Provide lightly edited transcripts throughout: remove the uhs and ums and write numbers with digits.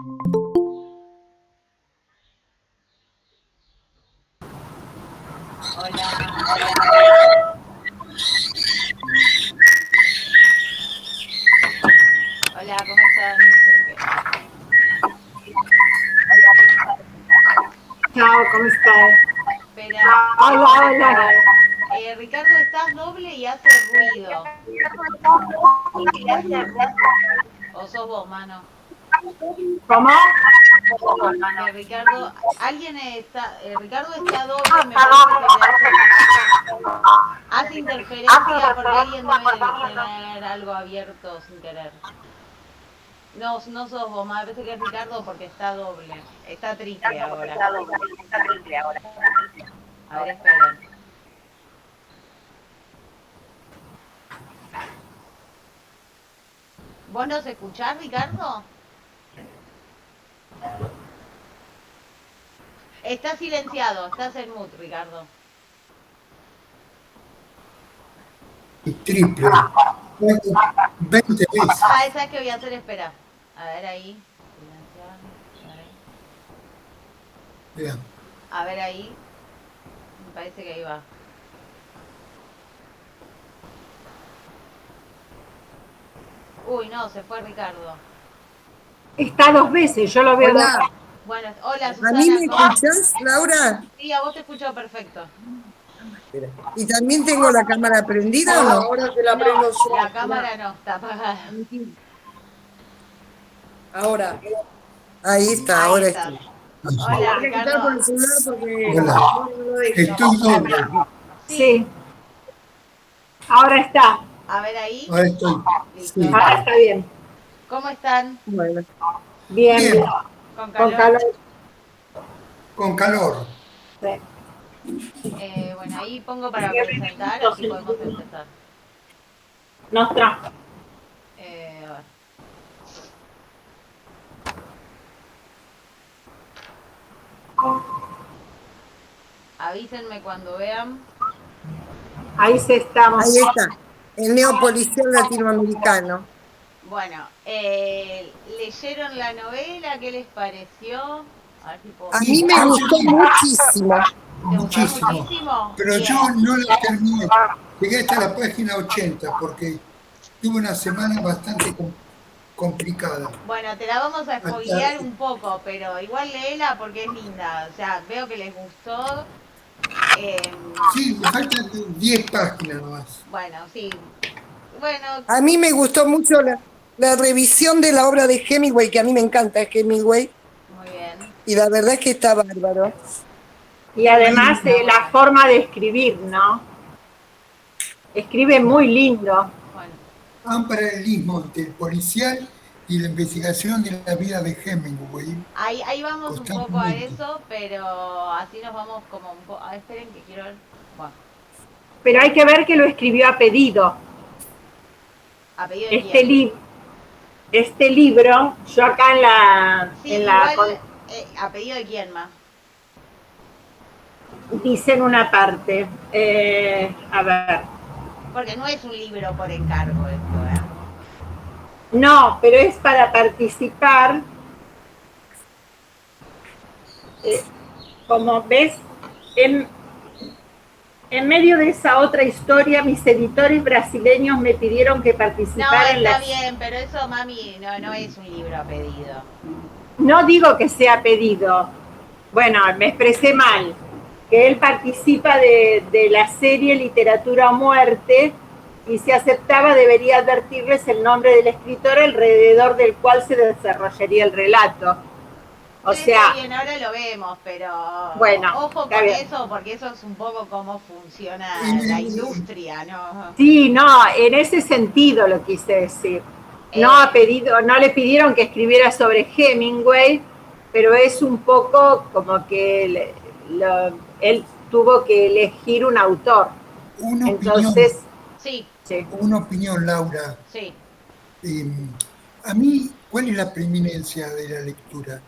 Hola. Hola, ¿cómo están? Chao, ¿cómo estás? Espera. Hola, hola. Ricardo, estás doble y hace ruido. ¿O sos vos, mano? ¿Cómo? Que Ricardo, alguien está, Ricardo está doble y me parece que le hace interferencia porque alguien debe tener algo abierto sin querer. No, no sos vos, me parece que es Ricardo porque está doble. Está triple ahora. A ver, esperen. ¿Vos nos escuchás, Ricardo? Está silenciado, estás en mute, Ricardo. Triple. 20 veces. ¿Sabes qué voy a hacer? Espera. A ver ahí. Silenciar. Vean. A ver ahí. Me parece que ahí va. Uy, no, se fue Ricardo. Está dos veces, yo lo veo dos Hola, veces. Bueno, hola ¿a mí Susana, me ¿cómo? escuchás, Laura? Sí, a vos te escucho perfecto. ¿Y también tengo la cámara prendida o no? Ahora te la No, prendo yo. la cámara no, está apagada. Ahora. Ahí está, Ahí ahora estás. estoy. Hola Tenía que estar por Ricardo. el celular porque Hola. no lo deja. Estoy doble. Sí, Sí, ahora está. a ver ahí. Ahora estoy. Listo. Sí. Ahora está bien. ¿Cómo están? Bueno, Bien, bien. Bien, ¿Con Con calor? calor. con calor. Sí. Bueno, ahí pongo para presentar, así podemos empezar. Nostra. A ver. Avísenme cuando vean. Ahí se estamos. ahí está. El neopolicial latinoamericano. Bueno, ¿leyeron la novela? ¿Qué les pareció? A ver si puedo A mí Y me mover. yo gustó llegué muchísimo. ¿Te gustó muchísimo, muchísimo? pero yo Bien. no la terminé. Llegué hasta la página 80 porque tuve una semana bastante complicada. Bueno, te la vamos a Hasta, spoilear un poco, pero igual léela porque es linda. O sea, veo que les gustó. sí, me faltan 10 páginas nomás. Bueno, sí. Bueno, A mí me gustó mucho la revisión de la obra de Hemingway, que a mí me encanta Hemingway, muy bien. y la verdad es que está bárbaro. Y Hay además Está la bueno. forma de escribir, ¿no? Escribe muy lindo. Bueno, un paralelismo entre el policial y la investigación de la vida de Hemingway ahí vamos un poco a constantemente. eso, pero así nos vamos como un poco. Esperen que quiero ver. Bueno, Pero hay que ver que lo escribió a pedido. ¿a pedido de Este, quién? este libro, yo acá Sí, igual, ¿a pedido de quién más? dice en una parte, a ver, Porque no es un libro por encargo esto, ¿eh? no, pero es para participar, eh, como ves, en, en medio de esa otra historia, mis editores brasileños me pidieron que No, participara en está las... bien, pero eso, mami, no es un libro a pedido. No digo que sea pedido, bueno, me expresé mal, que él participa de la serie Literatura o Muerte y si aceptaba debería advertirles el nombre del escritor alrededor del cual se desarrollaría el relato. O Sí, está sea, bien, ahora lo vemos, pero bueno, ojo está con bien. eso, porque eso es un poco cómo funciona la En, industria, ¿no? Sí, no, en ese sentido lo quise decir. No ha Eh, pedido, no le pidieron que escribiera sobre Hemingway, pero es un poco como que él tuvo que elegir un autor. una opinión, Entonces, sí, sí. una opinión, Laura. sí. Eh, a mí, ¿cuál es la preeminencia de la lectura?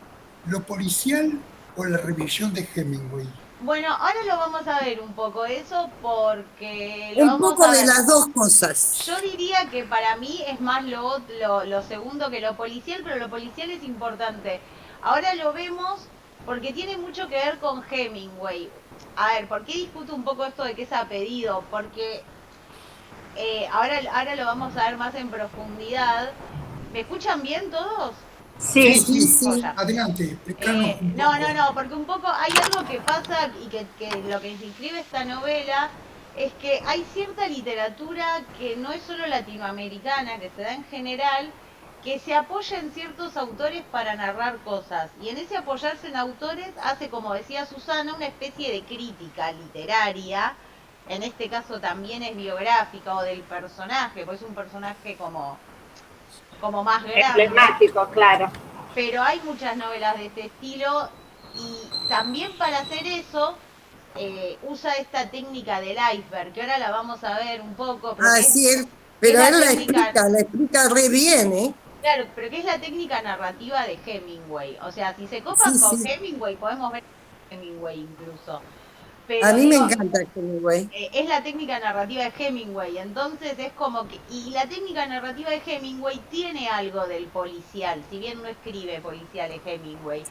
¿Lo policial o la revisión de Hemingway? Bueno, ahora lo vamos a ver un poco eso porque lo Un vamos poco a de ver. las dos cosas. Yo diría que para mí es más lo segundo que lo policial, pero lo policial es importante. Ahora lo vemos porque tiene mucho que ver con Hemingway. A ver, ¿por qué discuto un poco esto de que es a pedido? Porque ahora lo vamos a ver más en profundidad. ¿Me escuchan bien todos? Sí, Sí, Sí, sí, sí. Joya. adelante, explicanos un No, poco. no, porque un poco hay algo que pasa y que lo que se inscribe esta novela es que hay cierta literatura que no es solo latinoamericana, que se da en general, que se apoya en ciertos autores para narrar cosas. Y en ese apoyarse en autores hace, como decía Susana, una especie de crítica literaria. En este caso también es biográfica o del personaje, pues es un personaje como más grande, emblemático, claro. pero hay muchas novelas de este estilo y también para hacer eso usa esta técnica del iceberg, que ahora la vamos a ver un poco, pero Ah, que sí, él, es pero la él técnica, la explica re bien, ¿eh? claro, pero que es la técnica narrativa de Hemingway. O sea, si se Sí, copan con sí. Hemingway, podemos ver Hemingway incluso. A Pero mí me digo, encanta Hemingway. es la técnica narrativa de Hemingway, entonces es como que, y la técnica narrativa de Hemingway tiene algo del policial, si bien no escribe policial en Hemingway.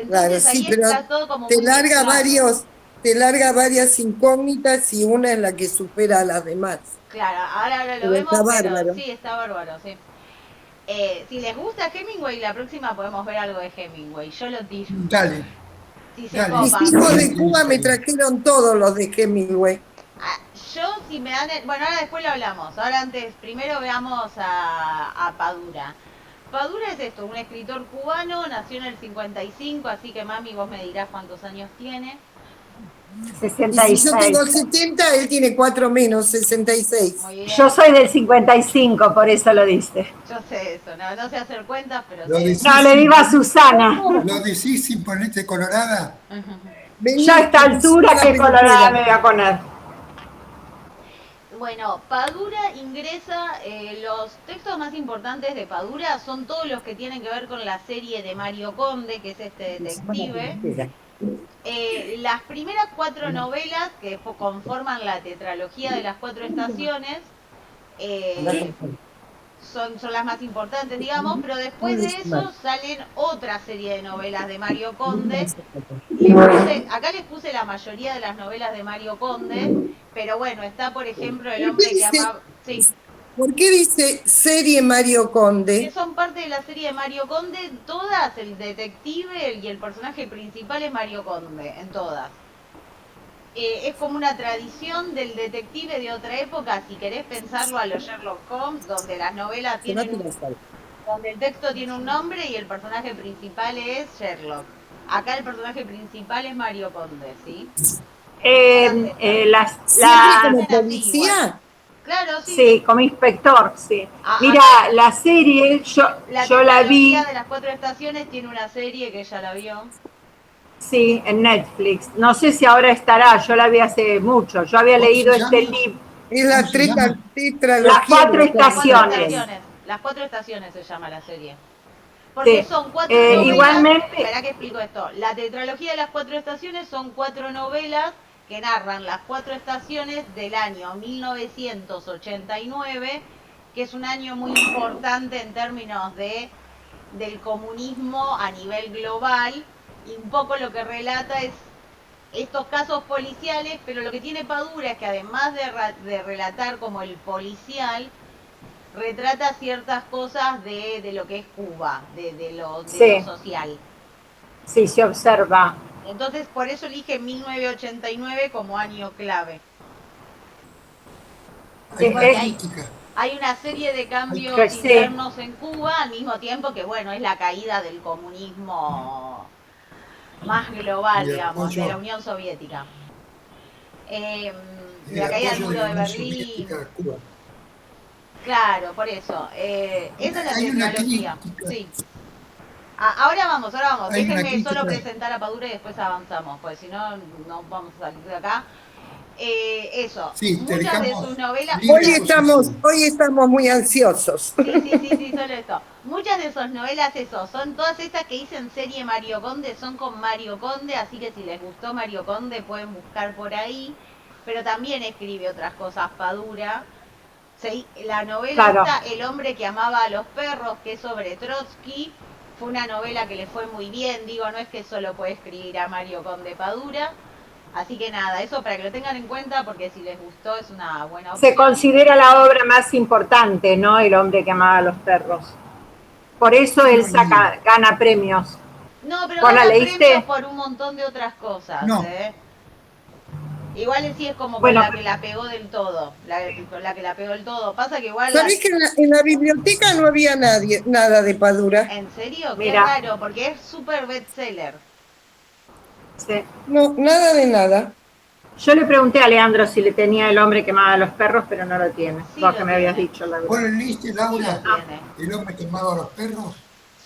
Claro, Entonces sí, ahí pero está todo como muy mezclado. te larga varias incógnitas y una es la que supera a las demás. Claro, ahora lo Pero está vemos, pero bárbaro. sí, está bárbaro, sí. Si les gusta Hemingway, la próxima podemos ver algo de Hemingway, yo lo tiro, Dale, si se dale, Mis copan. a mí hijos me de Cuba interesa me bien. trajeron todos los de Hemingway. Ah, yo, si me dan. Bueno, ahora después lo hablamos. Ahora antes, primero veamos a Padura. Padura es esto, un escritor cubano, nació en el 55, así que mami, vos me dirás cuántos años tiene. Y si yo tengo 66. 70, él tiene 4 menos, 66. Muy Yo bien, soy del 55, por eso lo dice. yo sé eso, no sé hacer cuentas, pero Lo sé eso. No, decís le sin, digo a Susana. lo decís sin ponerte colorada. Ya a Vení, esta te pusiste altura, la ¿qué colorada peluquera. me voy a poner? Bueno, Padura ingresa, los textos más importantes de Padura son todos los que tienen que ver con la serie de Mario Conde, que es este Se llama la detective. peluquera. Las primeras cuatro novelas que conforman la tetralogía de las cuatro estaciones eh, son las más importantes, digamos, pero después de eso salen otra serie de novelas de Mario Conde. Acá les puse la mayoría de las novelas de Mario Conde, pero bueno, está por ejemplo El ¿Por qué hombre que dice, amaba... Sí, por qué dice serie Mario que Conde? son parte de la serie de Mario Conde, todas, el detective y el personaje principal es Mario Conde, en todas. Es como una tradición del detective de otra época, si querés pensarlo a los Sherlock Holmes, donde las novelas Se va a tienen tirar sal. donde el texto tiene un nombre y el personaje principal es Sherlock. Acá el personaje principal es Mario Conde, ¿sí? Todas estas. ¿Siempre como Hacen así igual. policía? Claro, sí. Sí, como inspector, sí. Mira, Acá la serie, la yo la tetralogía vi, de las cuatro estaciones tiene una serie que ella la vio. sí, en Netflix. No sé si ahora estará, yo la vi hace mucho. Yo había ¿Cómo se leído este llama? libro, Es ¿Cómo la se llama? Las tetralogía de cuatro las Las cuatro estaciones. estaciones. Las cuatro estaciones se llama la serie. Porque Sí. son cuatro novelas. Igualmente, Espera que explico esto. La tetralogía de las cuatro estaciones son cuatro novelas que narran las cuatro estaciones del año 1989, que es un año muy importante en términos del comunismo a nivel global. Y un poco lo que relata es estos casos policiales, pero lo que tiene Padura es que además de relatar como el policial, retrata ciertas cosas de lo que es Cuba, de lo sí, social. sí, se observa. Entonces, por eso elige 1989 como año clave. Hay una Porque Es, crítica. hay una serie de Hay, cambios pues sí, internos en Cuba, al mismo tiempo que, bueno, es la caída del comunismo más global, y digamos, de la apoyo, Unión Soviética. Eh, el la caída del apoyo de muro la de Unión Soviética Berlín. a Cuba. Claro, por eso. Esa es la Hay una tetralogía. crítica, Sí. Ahora vamos, ahora vamos. hay una Déjenme solo crítica. presentar a Padura y después avanzamos, porque si no, no vamos a salir de acá. Eso, Sí, te muchas de dejamos sus novelas... libre Hoy estamos muy ansiosos. Sí, solo esto. Muchas de sus novelas, eso, son todas estas que hice en serie Mario Conde, son con Mario Conde, así que si les gustó Mario Conde pueden buscar por ahí. Pero también escribe otras cosas, Padura. La novela Claro. esta, El hombre que amaba a los perros, que es sobre Trotsky, fue una novela que le fue muy bien, digo, no es que solo puede escribir a Mario Conde Padura. Así que nada, eso para que lo tengan en cuenta, porque si les gustó es una buena opción. Se considera la obra más importante, ¿no? El hombre que amaba a los perros. Por eso él gana premios. No, pero ¿Vos la gana premios leíste? por un montón de otras cosas, No, ¿eh? Igual sí es como con Bueno, la que la pegó del todo, con la que la pegó del todo. Pasa que igual... ¿Sabés que en la biblioteca no había nada de Padura? ¿En serio? Qué mira, raro, porque es súper bestseller. sí. No, nada de nada. Yo le pregunté a Leandro si le tenía El hombre que amaba a los perros, pero no lo tiene. Sí Vos lo que me habías tiene. dicho, la ¿vos verdad. lo leíste, Sí Laura? lo tiene. El hombre que amaba a los perros.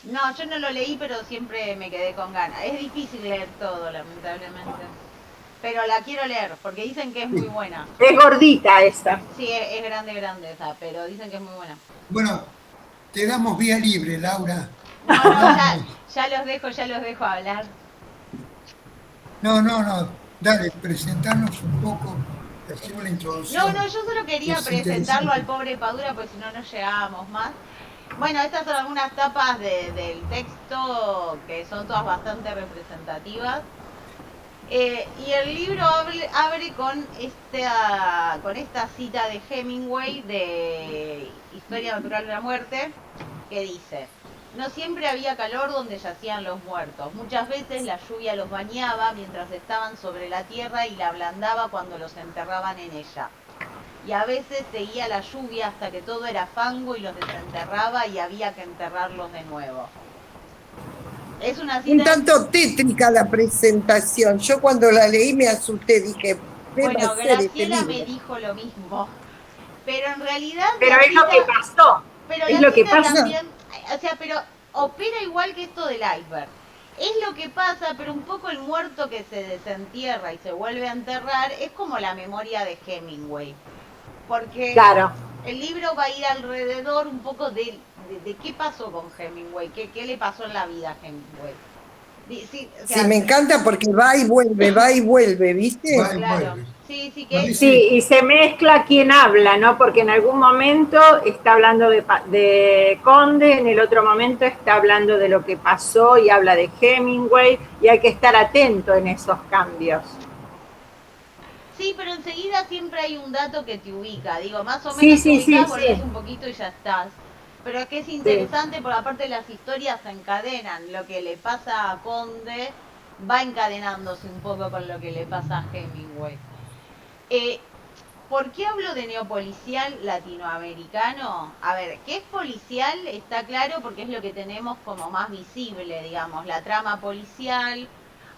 No, yo no lo leí, pero siempre me quedé con ganas. Es difícil leer todo, lamentablemente. Pero la quiero leer, porque dicen que es muy buena. Es gordita esta. Sí, es grande esa, pero dicen que es muy buena. Bueno, te damos vía libre, Laura. No, ya los dejo hablar. No, dale, presentarnos un poco, hacemos la introducción. No, yo solo quería Es presentarlo al interesante. pobre Padura, porque si no, no llegábamos más. Bueno, estas son algunas tapas del texto que son todas bastante representativas. Y el libro abre con esta cita de Hemingway de Historia Natural de la Muerte, que dice: no siempre había calor donde yacían los muertos. Muchas veces la lluvia los bañaba mientras estaban sobre la tierra y la ablandaba cuando los enterraban en ella. Y a veces seguía la lluvia hasta que todo era fango y los desenterraba y había que enterrarlos de nuevo. Es una Un cita... tanto tétrica la presentación. Yo cuando la leí me asusté, dije, ¿qué va Bueno, a ser este Graciela me libro? dijo lo mismo. Pero en realidad Pero la es lo cita... que pasó. Pero Es la lo que cita pasa. también... O sea, pero opera igual que esto del iceberg. Es lo que pasa, pero un poco el muerto que se desentierra y se vuelve a enterrar es como la memoria de Hemingway. Porque Claro. el libro va a ir alrededor un poco de qué pasó con Hemingway, qué le pasó en la vida a Hemingway. Sí, o sea, Sí, me encanta porque va y vuelve, ¿viste? Va y claro. vuelve. Sí, que Parece- Sí, y se mezcla quién habla, ¿no? Porque en algún momento está hablando de Conde, en el otro momento está hablando de lo que pasó y habla de Hemingway, y hay que estar atento en esos cambios. sí, pero enseguida siempre hay un dato que te ubica. Digo, más o Sí, menos te sí, sí, ubicás, volvés sí. un poquito y ya estás. Pero es que es interesante porque aparte las historias se encadenan. Lo que le pasa a Conde va encadenándose un poco con lo que le pasa a Hemingway. ¿Por qué hablo de neopolicial latinoamericano? A ver, ¿qué es policial? Está claro porque es lo que tenemos como más visible, digamos, la trama policial.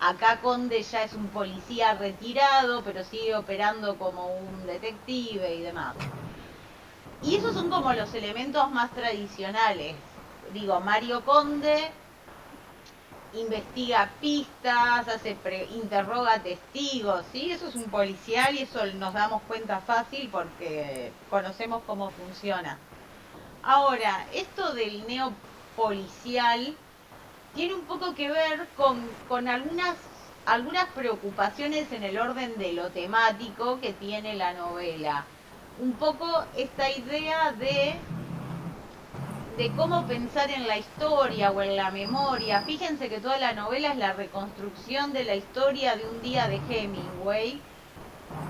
Acá Conde ya es un policía retirado, pero sigue operando como un detective y demás. Y esos son como los elementos más tradicionales. Digo, Mario Conde investiga pistas, interroga testigos, ¿sí? Eso es un policial y eso nos damos cuenta fácil porque conocemos cómo funciona. Ahora, esto del neopolicial tiene un poco que ver con algunas preocupaciones en el orden de lo temático que tiene la novela. Un poco esta idea de cómo pensar en la historia o en la memoria. Fíjense que toda la novela es la reconstrucción de la historia de un día de Hemingway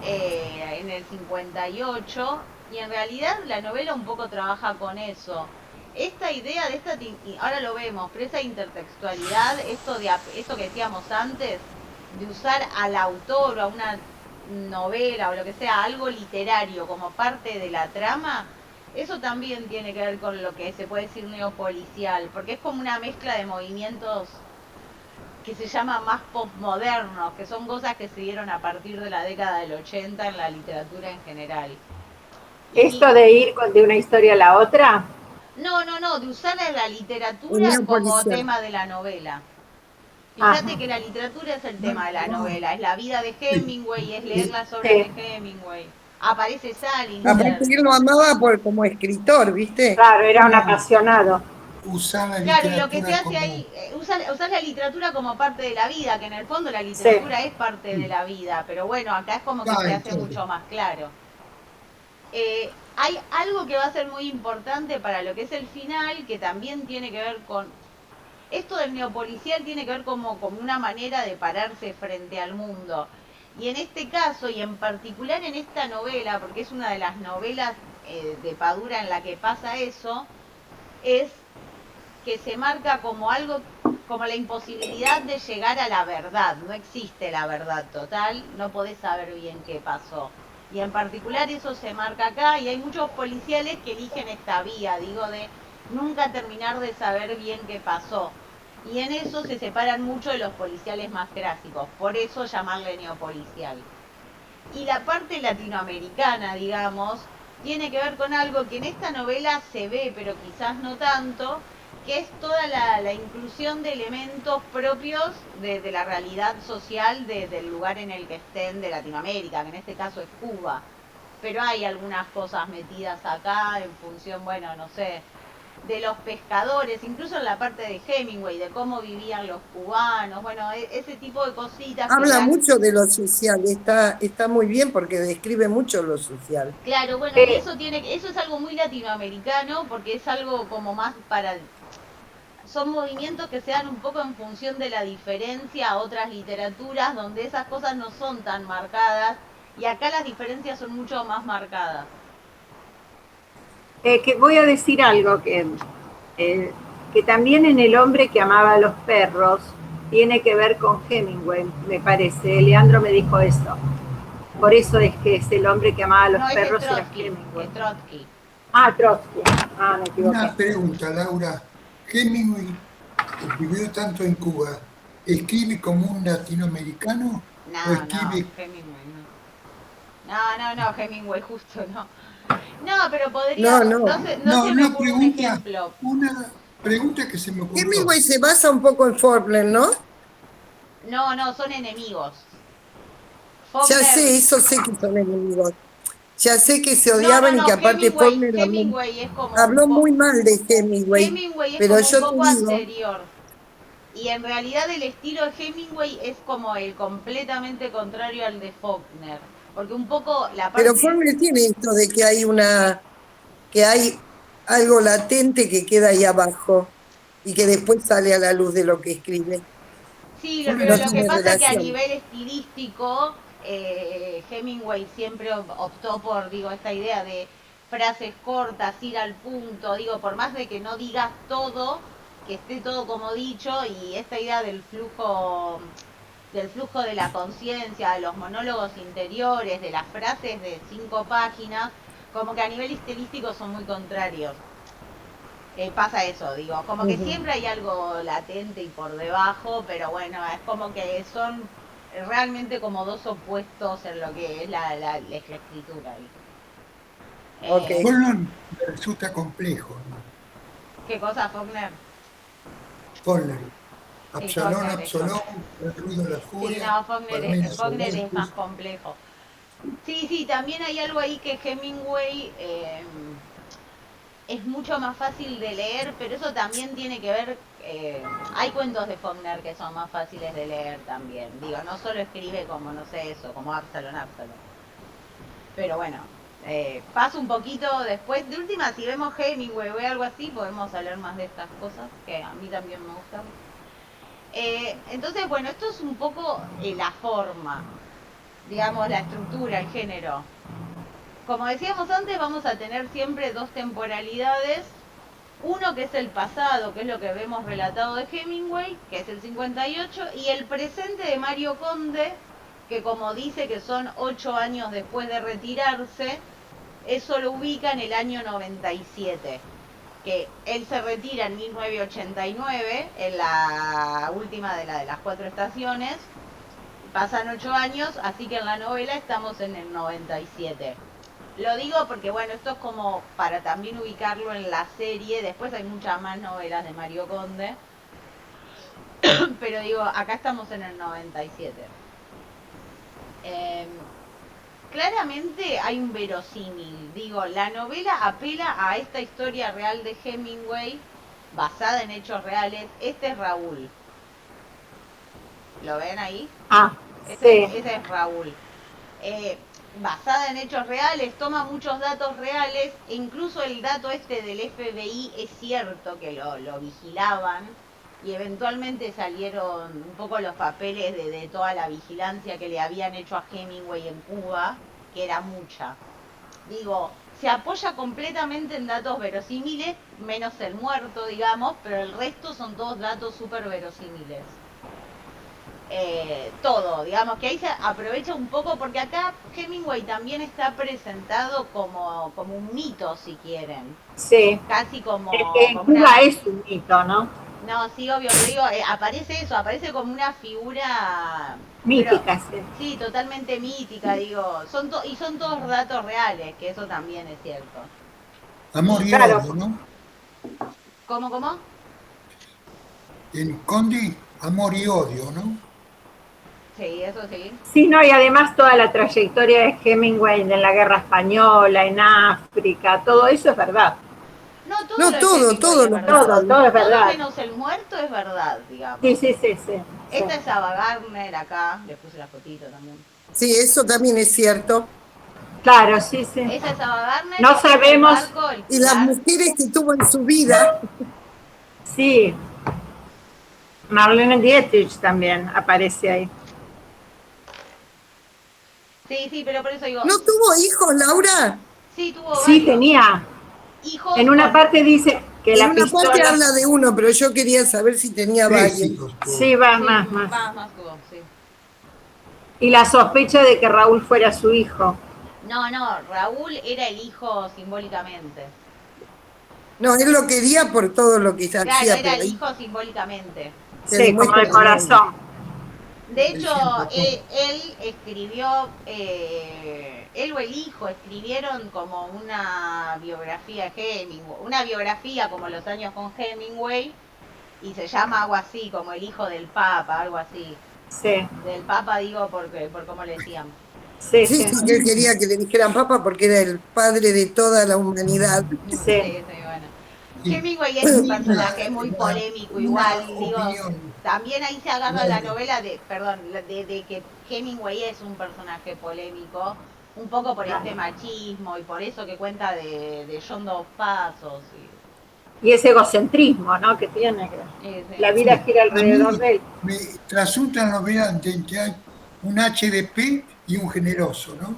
en el 58, y en realidad la novela un poco trabaja con eso. Esta idea de ahora lo vemos, pero esa intertextualidad, esto que decíamos antes, de usar al autor o a una novela o lo que sea, algo literario como parte de la trama, eso también tiene que ver con lo que se puede decir neopolicial, porque es como una mezcla de movimientos que se llaman más postmodernos, que son cosas que se dieron a partir de la década del 80 en la literatura en general. Esto de ir de una historia a la otra. No, de usar a la El literatura como neopolicial. tema de la novela. Fíjate que la literatura es el tema de la novela, es la vida de Hemingway, es leer las obras de Hemingway. Aparece Aparte Salinger. que él lo amaba como escritor, ¿viste? Claro, era un apasionado. Usar la Claro, y lo que se literatura hace como... ahí, usar la literatura como parte de la vida, que en el fondo la Sí. literatura es parte de la vida, pero bueno, acá es como que se hace mucho más claro. Hay algo que va a ser muy importante para lo que es el final, que también tiene que ver con... Esto del neopolicial tiene que ver como una manera de pararse frente al mundo. Y en este caso, y en particular en esta novela, porque es una de las novelas de Padura en la que pasa eso, es que se marca como algo, como la imposibilidad de llegar a la verdad. No existe la verdad total, no podés saber bien qué pasó. Y en particular eso se marca acá, y hay muchos policiales que eligen esta vía, digo, de nunca terminar de saber bien qué pasó. Y en eso se separan mucho de los policiales más clásicos, por eso llamarle neopolicial. Y la parte latinoamericana, digamos, tiene que ver con algo que en esta novela se ve, pero quizás no tanto, que es toda la inclusión de elementos propios de la realidad social del lugar en el que estén de Latinoamérica, que en este caso es Cuba. Pero hay algunas cosas metidas acá en función, bueno, no sé, de los pescadores, incluso en la parte de Hemingway, de cómo vivían los cubanos, bueno, ese tipo de cositas que Habla dan... mucho de lo social, está muy bien porque describe mucho lo social. Claro, bueno, y Eh, eso es algo muy latinoamericano, porque es algo como más para... Son movimientos que se dan un poco en función de la diferencia a otras literaturas, donde esas cosas no son tan marcadas, y acá las diferencias son mucho más marcadas. que voy a decir algo que también en El hombre que amaba a los perros tiene que ver con Hemingway, me parece. Leandro me dijo eso. Por eso es que es El hombre que amaba a los No, ese es perros, era Trotsky, Hemingway. es Trotsky. Ah, Trotsky. Ah, me equivoqué. Una pregunta, Laura. Hemingway vivió tanto en Cuba. ¿Escribe como un latinoamericano o No, no, escribe... Hemingway no. No, Hemingway justo no. No, pero No, podría, no. no No, se me ocurre un ejemplo. una pregunta que se me ocurrió. Hemingway se basa un poco en Faulkner, ¿no? No, son enemigos. Ya Faulkner, sé, eso sé que son enemigos. Ya sé que se odiaban y no, que aparte Faulkner Hemingway es como un habló poco, muy mal de Hemingway, Hemingway es pero como un yo te poco digo, anterior. Y en realidad el estilo de Hemingway es como el completamente contrario al de Faulkner. Porque un poco la pero parte... Faulkner tiene esto de que hay algo latente que queda ahí abajo y que después sale a la luz de lo que escribe. Sí, pero No lo que tiene pasa es que a relación. nivel estilístico, Hemingway siempre optó por, digo, esta idea de frases cortas, ir al punto, digo, por más de que no digas todo, que esté todo como dicho, y esta idea del flujo de la conciencia, de los monólogos interiores, de las frases de 5 páginas, como que a nivel estilístico son muy contrarios. Pasa eso, digo, como que Ujú. siempre hay algo latente y por debajo, pero bueno, es como que son realmente como dos opuestos en lo que es la escritura. Ok. Faulkner me resulta complejo, ¿no? ¿Qué cosa, Faulkner? Faulkner. Sí, Absalón, Faulkner es Absalón, el ruido de la sí, furia, no, Parmenas Faulkner es más Orestes. complejo. Sí, también hay algo ahí que Hemingway es mucho más fácil de leer, pero eso también tiene que ver, hay cuentos de Faulkner que son más fáciles de leer también, digo, no solo escribe como, no sé, eso, como Absalom, pero bueno, paso un poquito después, de última, si vemos Hemingway o algo así, podemos hablar más de estas cosas, que a mí también me gustan. Entonces, bueno, esto es un poco la forma, digamos, la estructura, el género. Como decíamos antes, vamos a tener siempre dos temporalidades. Uno que es el pasado, que es lo que vemos relatado de Hemingway, que es el 58, y el presente de Mario Conde, que como dice que son 8 años después de retirarse, eso lo ubica en el año 97, que él se retira en 1989, en la última de las 4 estaciones, pasan 8 años, así que en la novela estamos en el 97. Lo digo porque, bueno, esto es como para también ubicarlo en la serie. Después hay muchas más novelas de Mario Conde. Pero digo, acá estamos en el 97. Claramente hay un verosímil. Digo, la novela apela a esta historia real de Hemingway, basada en hechos reales. Este es Raúl. ¿Lo ven ahí? Ah, sí. Ese es Raúl. Basada en hechos reales, toma muchos datos reales, e incluso el dato este del FBI es cierto que lo vigilaban, y eventualmente salieron un poco los papeles de toda la vigilancia que le habían hecho a Hemingway en Cuba, que era mucha. Digo, se apoya completamente en datos verosímiles, menos el muerto, digamos, pero el resto son todos datos súper verosímiles. Todo, digamos que ahí se aprovecha un poco, porque acá Hemingway también está presentado como un mito, si quieren. Sí. Casi como... En como Cuba una... es un mito, ¿no? No, sí, obvio, pero digo, aparece eso, aparece como una figura... Mítica, pero, sí, totalmente mítica, digo. Y son todos datos reales, que eso también es cierto. Amor y Claro. odio, ¿no? ¿Cómo? En Condi, amor y odio, ¿no? Sí, eso sí. Sí, no, y además toda la trayectoria de Hemingway en la Guerra Española, en África, todo eso es verdad. No, todo No, lo de todo, Hemingway todo es lo verdad. Todo es verdad. Todo menos el muerto es verdad, digamos. Sí. Esta es Ava Gardner acá, le puse la fotito también. Sí, eso también es cierto. Claro, sí. Esa es Ava Gardner. No sabemos. El barco, el Y las mujeres que tuvo en su vida. Sí. Marlene Dietrich también aparece ahí. Sí, pero por eso digo... ¿No tuvo hijos, Laura? Sí, tuvo Sí, varios. tenía. Hijos En una parte dice que En la una pistola... parte habla de uno, pero yo quería saber si tenía 3 varios. hijos tuvo. Sí, va sí, más. Más tuvo, sí. Y la sospecha de que Raúl fuera su hijo. No, Raúl era el hijo simbólicamente. No, él lo quería por todo lo que hacía, Claro, era pero el ahí hijo simbólicamente. se Sí, como demuestra el que no. corazón. De hecho, Diciendo todo. él escribió, él o el hijo escribieron como una biografía de Hemingway, una biografía como Los años con Hemingway, y se llama algo así, como El hijo del Papa, algo así. Sí. Del Papa digo por cómo le decían. Sí. Sí, que él quería que le dijeran papa porque era el padre de toda la humanidad. Sí, bueno. Sí. Hemingway es un personaje muy polémico, igual, digo, opinión. también ahí se agarra la Bueno. novela de que Hemingway es un personaje polémico, un poco por este machismo y por eso que cuenta de John Dos Pasos. Y ese egocentrismo, ¿no? Que tiene. Sí. La vida gira alrededor de él. Me resulta la novela en que hay un HDP y un generoso, ¿no?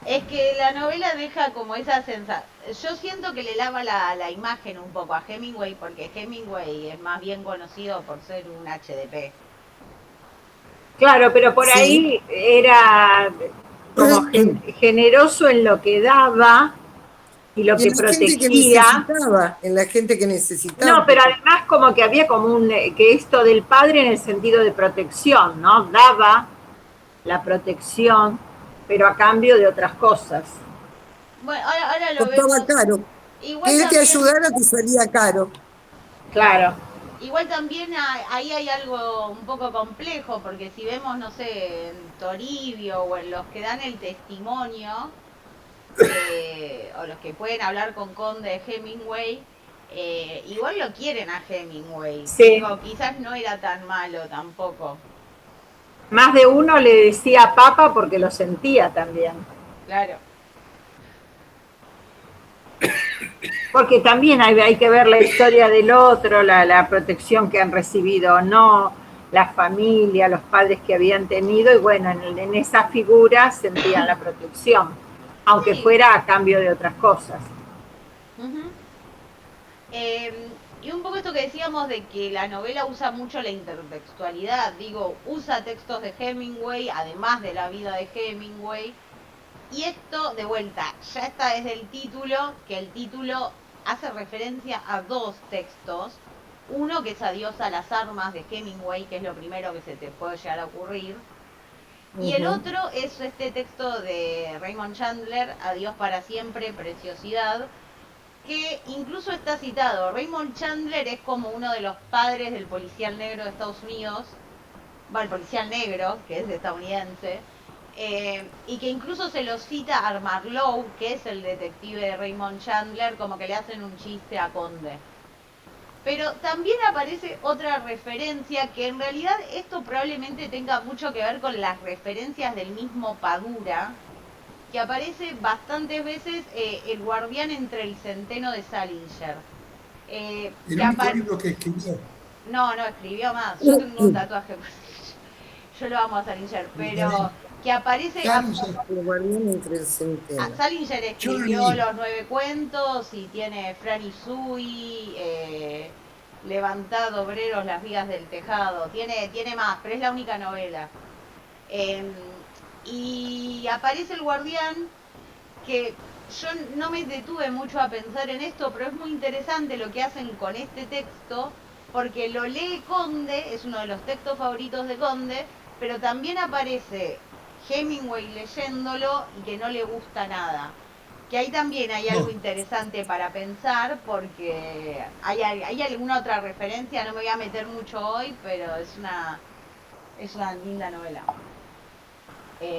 Es que la novela deja como esa sensación. Yo siento que le lava la imagen un poco a Hemingway, porque Hemingway es más bien conocido por ser un HDP. Claro, pero por Sí. ahí era como generoso en lo que daba y lo Y que en la gente que protegía. necesitaba, en la gente que necesitaba. No, pero además como que había como que esto del padre en el sentido de protección, ¿no? Daba la protección, pero a cambio de otras cosas. Bueno, ahora lo Costaba vemos. caro. Igual Que él te también, ayudara te salía caro. Claro. igual también ahí hay algo un poco complejo, porque si vemos, no sé, en Toribio o en los que dan el testimonio, o los que pueden hablar con Conde de Hemingway, igual lo quieren a Hemingway. Sí. Digo, quizás no era tan malo tampoco. Más de uno le decía papa porque lo sentía también. Claro. Porque también hay que ver la historia del otro, la protección que han recibido o no, la familia, los padres que habían tenido, y bueno, en esa figura sentían la protección, aunque Sí. fuera a cambio de otras cosas. Uh-huh. Y un poco esto que decíamos de que la novela usa mucho la intertextualidad, digo, usa textos de Hemingway, además de la vida de Hemingway, y esto, de vuelta, ya está desde el título, que el título hace referencia a dos textos, uno que es Adiós a las armas de Hemingway, que es lo primero que se te puede llegar a ocurrir, y el otro es este texto de Raymond Chandler, Adiós para siempre, preciosidad, que incluso está citado. Raymond Chandler es como uno de los padres del policial negro de Estados Unidos, bueno, el policial negro, que es estadounidense, y que incluso se lo cita a Marlowe, que es el detective de Raymond Chandler, como que le hacen un chiste a Conde. Pero también aparece otra referencia, que en realidad esto probablemente tenga mucho que ver con las referencias del mismo Padura, que aparece bastantes veces el guardián entre el centeno de Salinger. El único libro que escribió. No, escribió más. Yo tengo un tatuaje. Yo lo amo a Salinger, pero que aparece... El guardián entre el centeno. Salinger escribió Los 9 cuentos y tiene Fran y Sui, Levantad obreros las vigas del tejado. Tiene más, pero es la única novela. Y aparece el guardián, que yo no me detuve mucho a pensar en esto, pero es muy interesante lo que hacen con este texto, porque lo lee Conde, es uno de los textos favoritos de Conde, pero también aparece Hemingway leyéndolo y que no le gusta nada. Que ahí también hay algo interesante para pensar, porque hay alguna otra referencia, no me voy a meter mucho hoy, pero es una linda novela.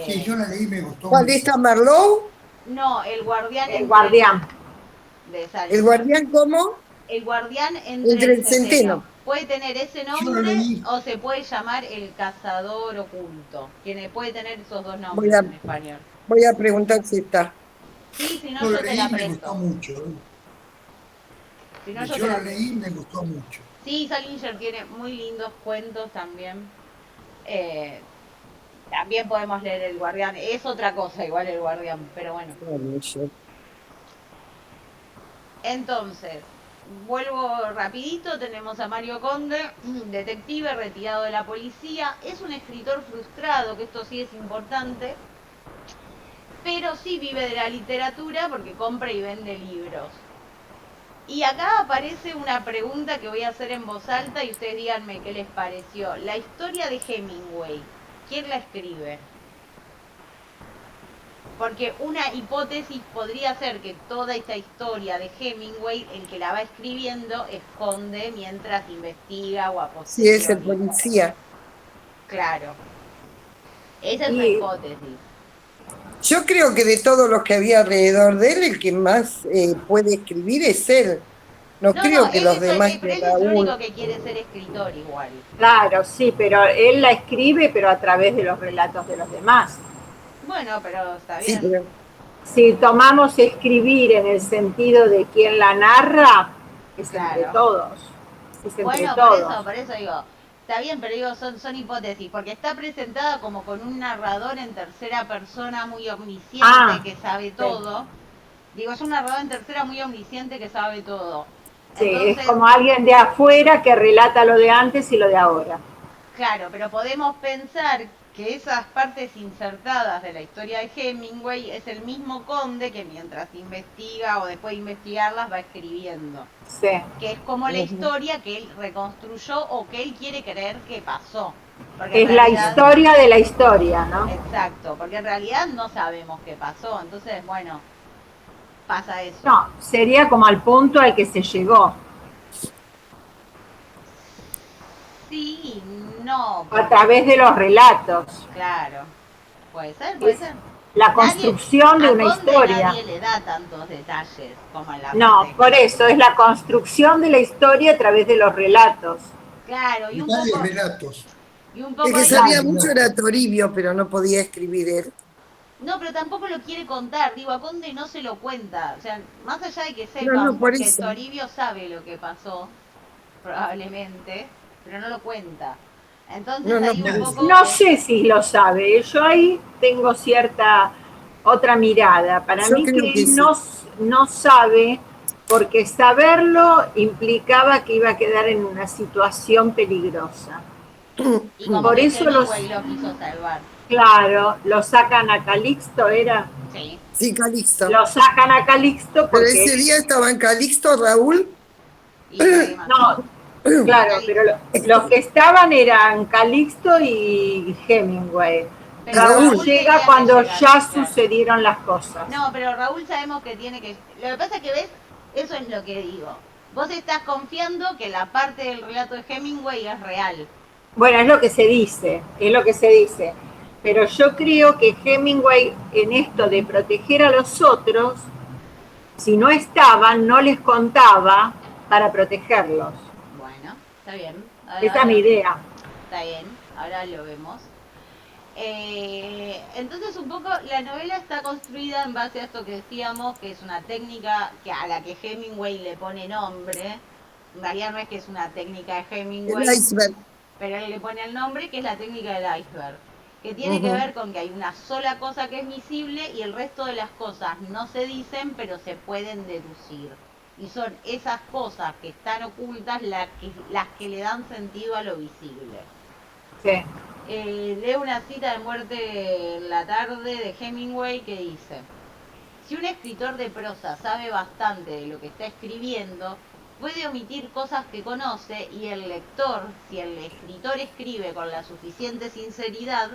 Sí, yo la leí y me gustó. ¿Cuál de esta, Marlowe? No, El guardián. El guardián. De Salinger. ¿El guardián cómo? El guardián entre el centeno. Puede tener ese nombre o se puede llamar El cazador oculto. Puede tener esos dos nombres en español. Voy a preguntar si está. Sí, si no, yo te la presto. Me gustó mucho. Si no, yo la leí y me gustó mucho. Sí, Salinger tiene muy lindos cuentos también. También podemos leer El guardián. Es otra cosa igual El guardián, pero bueno. Entonces, vuelvo rapidito, tenemos a Mario Conde, detective retirado de la policía. Es un escritor frustrado, que esto sí es importante, pero sí vive de la literatura porque compra y vende libros. Y acá aparece una pregunta que voy a hacer en voz alta y ustedes díganme qué les pareció. La historia de Hemingway, ¿quién la escribe? Porque una hipótesis podría ser que toda esta historia de Hemingway, el que la va escribiendo, esconde mientras investiga o aposta. Sí, es el policía. Claro. Esa es la hipótesis. Yo creo que de todos los que había alrededor de él, el que más puede escribir es él. No creo que los demás... Pero él es el único que quiere ser escritor igual. Claro, sí, pero él la escribe, pero a través de los relatos de los demás. Bueno, pero está bien. Sí, pero... Si tomamos escribir en el sentido de quien la narra, es entre todos. Es entre todos. Por eso digo, está bien, pero digo, son hipótesis, porque está presentada como con un narrador en tercera persona muy omnisciente que sabe todo. Digo, es un narrador en tercera muy omnisciente que sabe todo. Sí, entonces, es como alguien de afuera que relata lo de antes y lo de ahora. Claro, pero podemos pensar que esas partes insertadas de la historia de Hemingway es el mismo Conde que mientras investiga o después de investigarlas va escribiendo. Sí. Que es como la historia que él reconstruyó o que él quiere creer que pasó. Porque es la historia de la historia, ¿no? Exacto, porque en realidad no sabemos qué pasó, entonces, bueno, pasa eso. No, sería como al punto al que se llegó. Sí, no. A través de los relatos. Claro, puede ser, puede ser. La construcción de una historia. Nadie le da tantos detalles como en la No, por eso, es la construcción de la historia a través de los relatos. Claro, y un poco... relatos. Y un poco el que sabía mucho era Toribio, pero no podía escribir él. No, pero tampoco lo quiere contar. Digo, a Conde no se lo cuenta. O sea, más allá de que sepan, porque Toribio sabe lo que pasó, probablemente, pero no lo cuenta. Entonces hay un poco... No sé si lo sabe. Yo ahí tengo cierta otra mirada. Para mí que no sabe, porque saberlo implicaba que iba a quedar en una situación peligrosa. Y como por que eso lo quiso salvar. Claro, lo sacan a Calixto, ¿era? Sí. Sí, Calixto. Lo sacan a Calixto porque... Pero ese día estaba en Calixto, Raúl. No, claro, pero los que estaban eran Calixto y Hemingway. Pero Raúl llega cuando ya sucedieron las cosas. No, pero Raúl sabemos que tiene que... Lo que pasa es que ves, Eso es lo que digo. Vos estás confiando que la parte del relato de Hemingway es real. Bueno, es lo que se dice, es lo que se dice. Pero yo creo que Hemingway en esto de proteger a los otros, si no estaban, no les contaba para protegerlos. Bueno, está bien. Esa es mi idea. Está bien, ahora lo vemos. Entonces un poco la novela está construida en base a esto que decíamos, que es una técnica que a la que Hemingway le pone nombre. En realidad no es que es una técnica de Hemingway, El iceberg. pero él le pone el nombre, que es la técnica del iceberg, que tiene que ver con que hay una sola cosa que es visible y el resto de las cosas no se dicen, pero se pueden deducir. Y son esas cosas que están ocultas las que le dan sentido a lo visible. Sí. Leo una cita de Muerte en la tarde de Hemingway que dice: si un escritor de prosa sabe bastante de lo que está escribiendo, puede omitir cosas que conoce y el lector, si el escritor escribe con la suficiente sinceridad,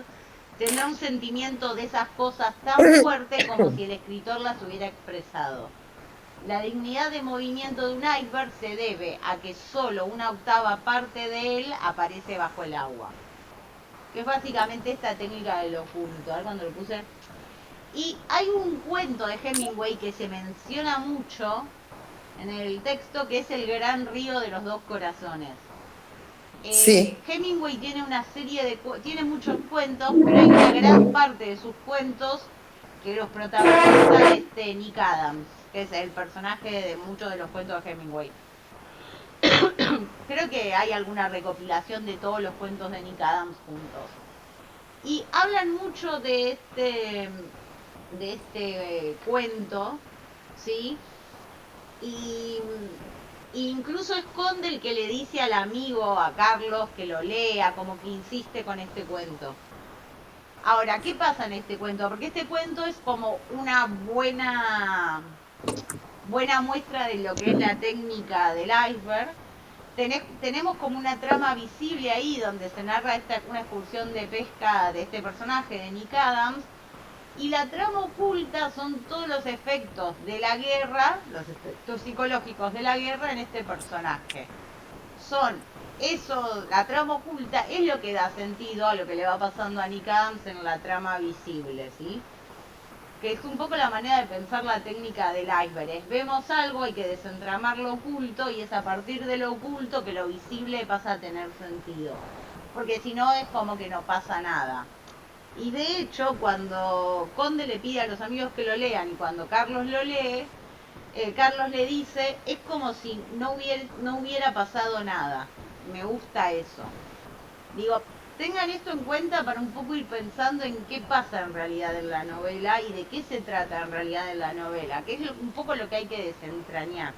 tendrá un sentimiento de esas cosas tan fuerte como si el escritor las hubiera expresado. La dignidad de movimiento de un iceberg se debe a que solo una octava parte de él aparece bajo el agua. Que es básicamente esta técnica del oculto. A ver cuando lo puse. Y hay un cuento de Hemingway que se menciona mucho en el texto, que es El gran río de los dos corazones. Sí. Hemingway tiene una serie de tiene muchos cuentos, pero hay una gran parte de sus cuentos que los protagoniza Nick Adams, que es el personaje de muchos de los cuentos de Hemingway. Creo que hay alguna recopilación de todos los cuentos de Nick Adams juntos. Y hablan mucho de este cuento, ¿sí? Y incluso es Conde el que le dice al amigo, a Carlos, que lo lea, como que insiste con este cuento. Ahora, ¿qué pasa en este cuento? Porque este cuento es como una buena muestra de lo que es la técnica del iceberg. Tenemos como una trama visible ahí donde se narra una excursión de pesca de este personaje, de Nick Adams, y la trama oculta son todos los efectos de la guerra, los efectos psicológicos de la guerra en este personaje. La trama oculta es lo que da sentido a lo que le va pasando a Nick Adams en la trama visible, ¿sí? Que es un poco la manera de pensar la técnica del iceberg. Vemos algo, hay que desentramar lo oculto y es a partir de lo oculto que lo visible pasa a tener sentido. Porque si no es como que no pasa nada. Y de hecho, cuando Conde le pide a los amigos que lo lean y cuando Carlos lo lee, Carlos le dice, es como si no hubiera pasado nada. Me gusta eso. Digo, tengan esto en cuenta para un poco ir pensando en qué pasa en realidad en la novela y de qué se trata en realidad en la novela, que es un poco lo que hay que desentrañar.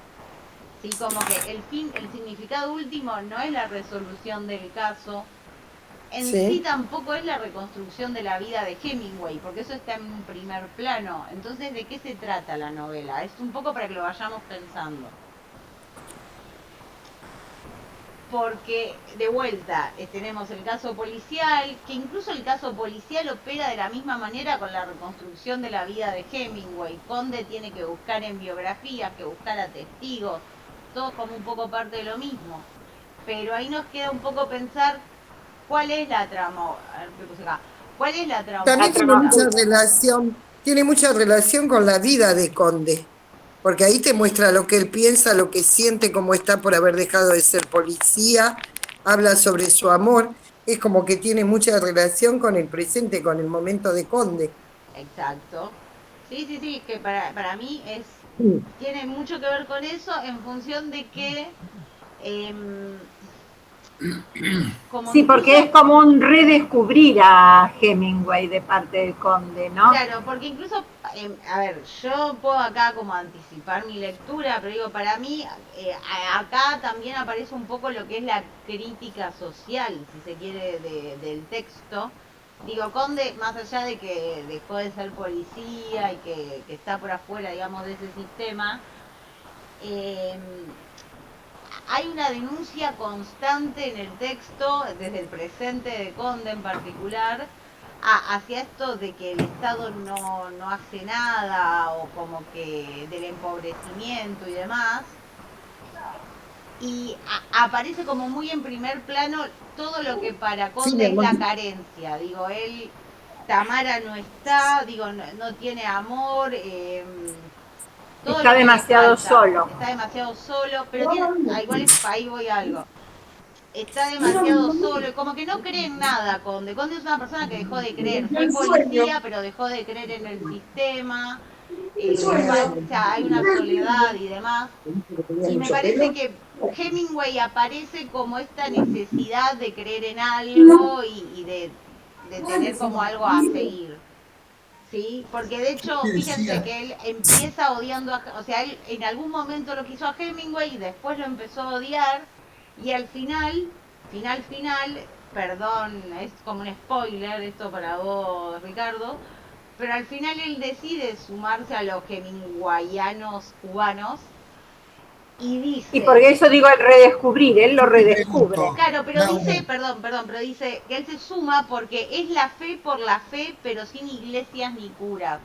Sí, como que el significado último no es la resolución del caso, en sí tampoco es la reconstrucción de la vida de Hemingway, porque eso está en un primer plano. Entonces, ¿de qué se trata la novela? Es un poco para que lo vayamos pensando. Porque, de vuelta, tenemos el caso policial, que incluso el caso policial opera de la misma manera con la reconstrucción de la vida de Hemingway. Conde tiene que buscar en biografías, que buscar a testigos, todo como un poco parte de lo mismo. Pero ahí nos queda un poco pensar cuál es la trama. A ver, ¿qué puse acá? ¿Cuál es la trama? También tiene mucha relación con la vida de Conde, porque ahí te muestra lo que él piensa, lo que siente, cómo está por haber dejado de ser policía, habla sobre su amor, es como que tiene mucha relación con el presente, con el momento de Conde. Exacto. Sí, que para mí tiene mucho que ver con eso en función de que sí, porque es como un redescubrir a Hemingway de parte del Conde, ¿no? Claro, porque incluso, a ver, yo puedo acá como anticipar mi lectura, pero digo, para mí acá también aparece un poco lo que es la crítica social, si se quiere, del texto. Digo, Conde, más allá de que dejó de ser policía y que está por afuera, digamos, de ese sistema, hay una denuncia constante en el texto, desde el presente de Conde en particular, hacia esto de que el Estado no hace nada o como que del empobrecimiento y demás. Y aparece como muy en primer plano todo lo que para Conde es la carencia. Digo, él, Tamara no está, digo, no tiene amor. Todo está demasiado solo. Está demasiado solo, pero tiene, igual ahí voy a algo. Está demasiado solo, como que no cree en nada Conde. Conde es una persona que dejó de creer, fue policía, pero dejó de creer en el sistema, o sea, hay una soledad y demás. Y me parece que Hemingway aparece como esta necesidad de creer en algo y de tener como algo a seguir. ¿Sí? Porque de hecho, fíjense que él empieza odiando o sea, él en algún momento lo quiso a Hemingway y después lo empezó a odiar y al final, perdón, es como un spoiler esto para vos, Ricardo, pero al final él decide sumarse a los hemingwayanos cubanos y dice... Y por eso digo el redescubrir, él lo redescubre. Claro, pero dice, perdón, pero dice que él se suma porque es la fe por la fe, pero sin iglesias ni curas.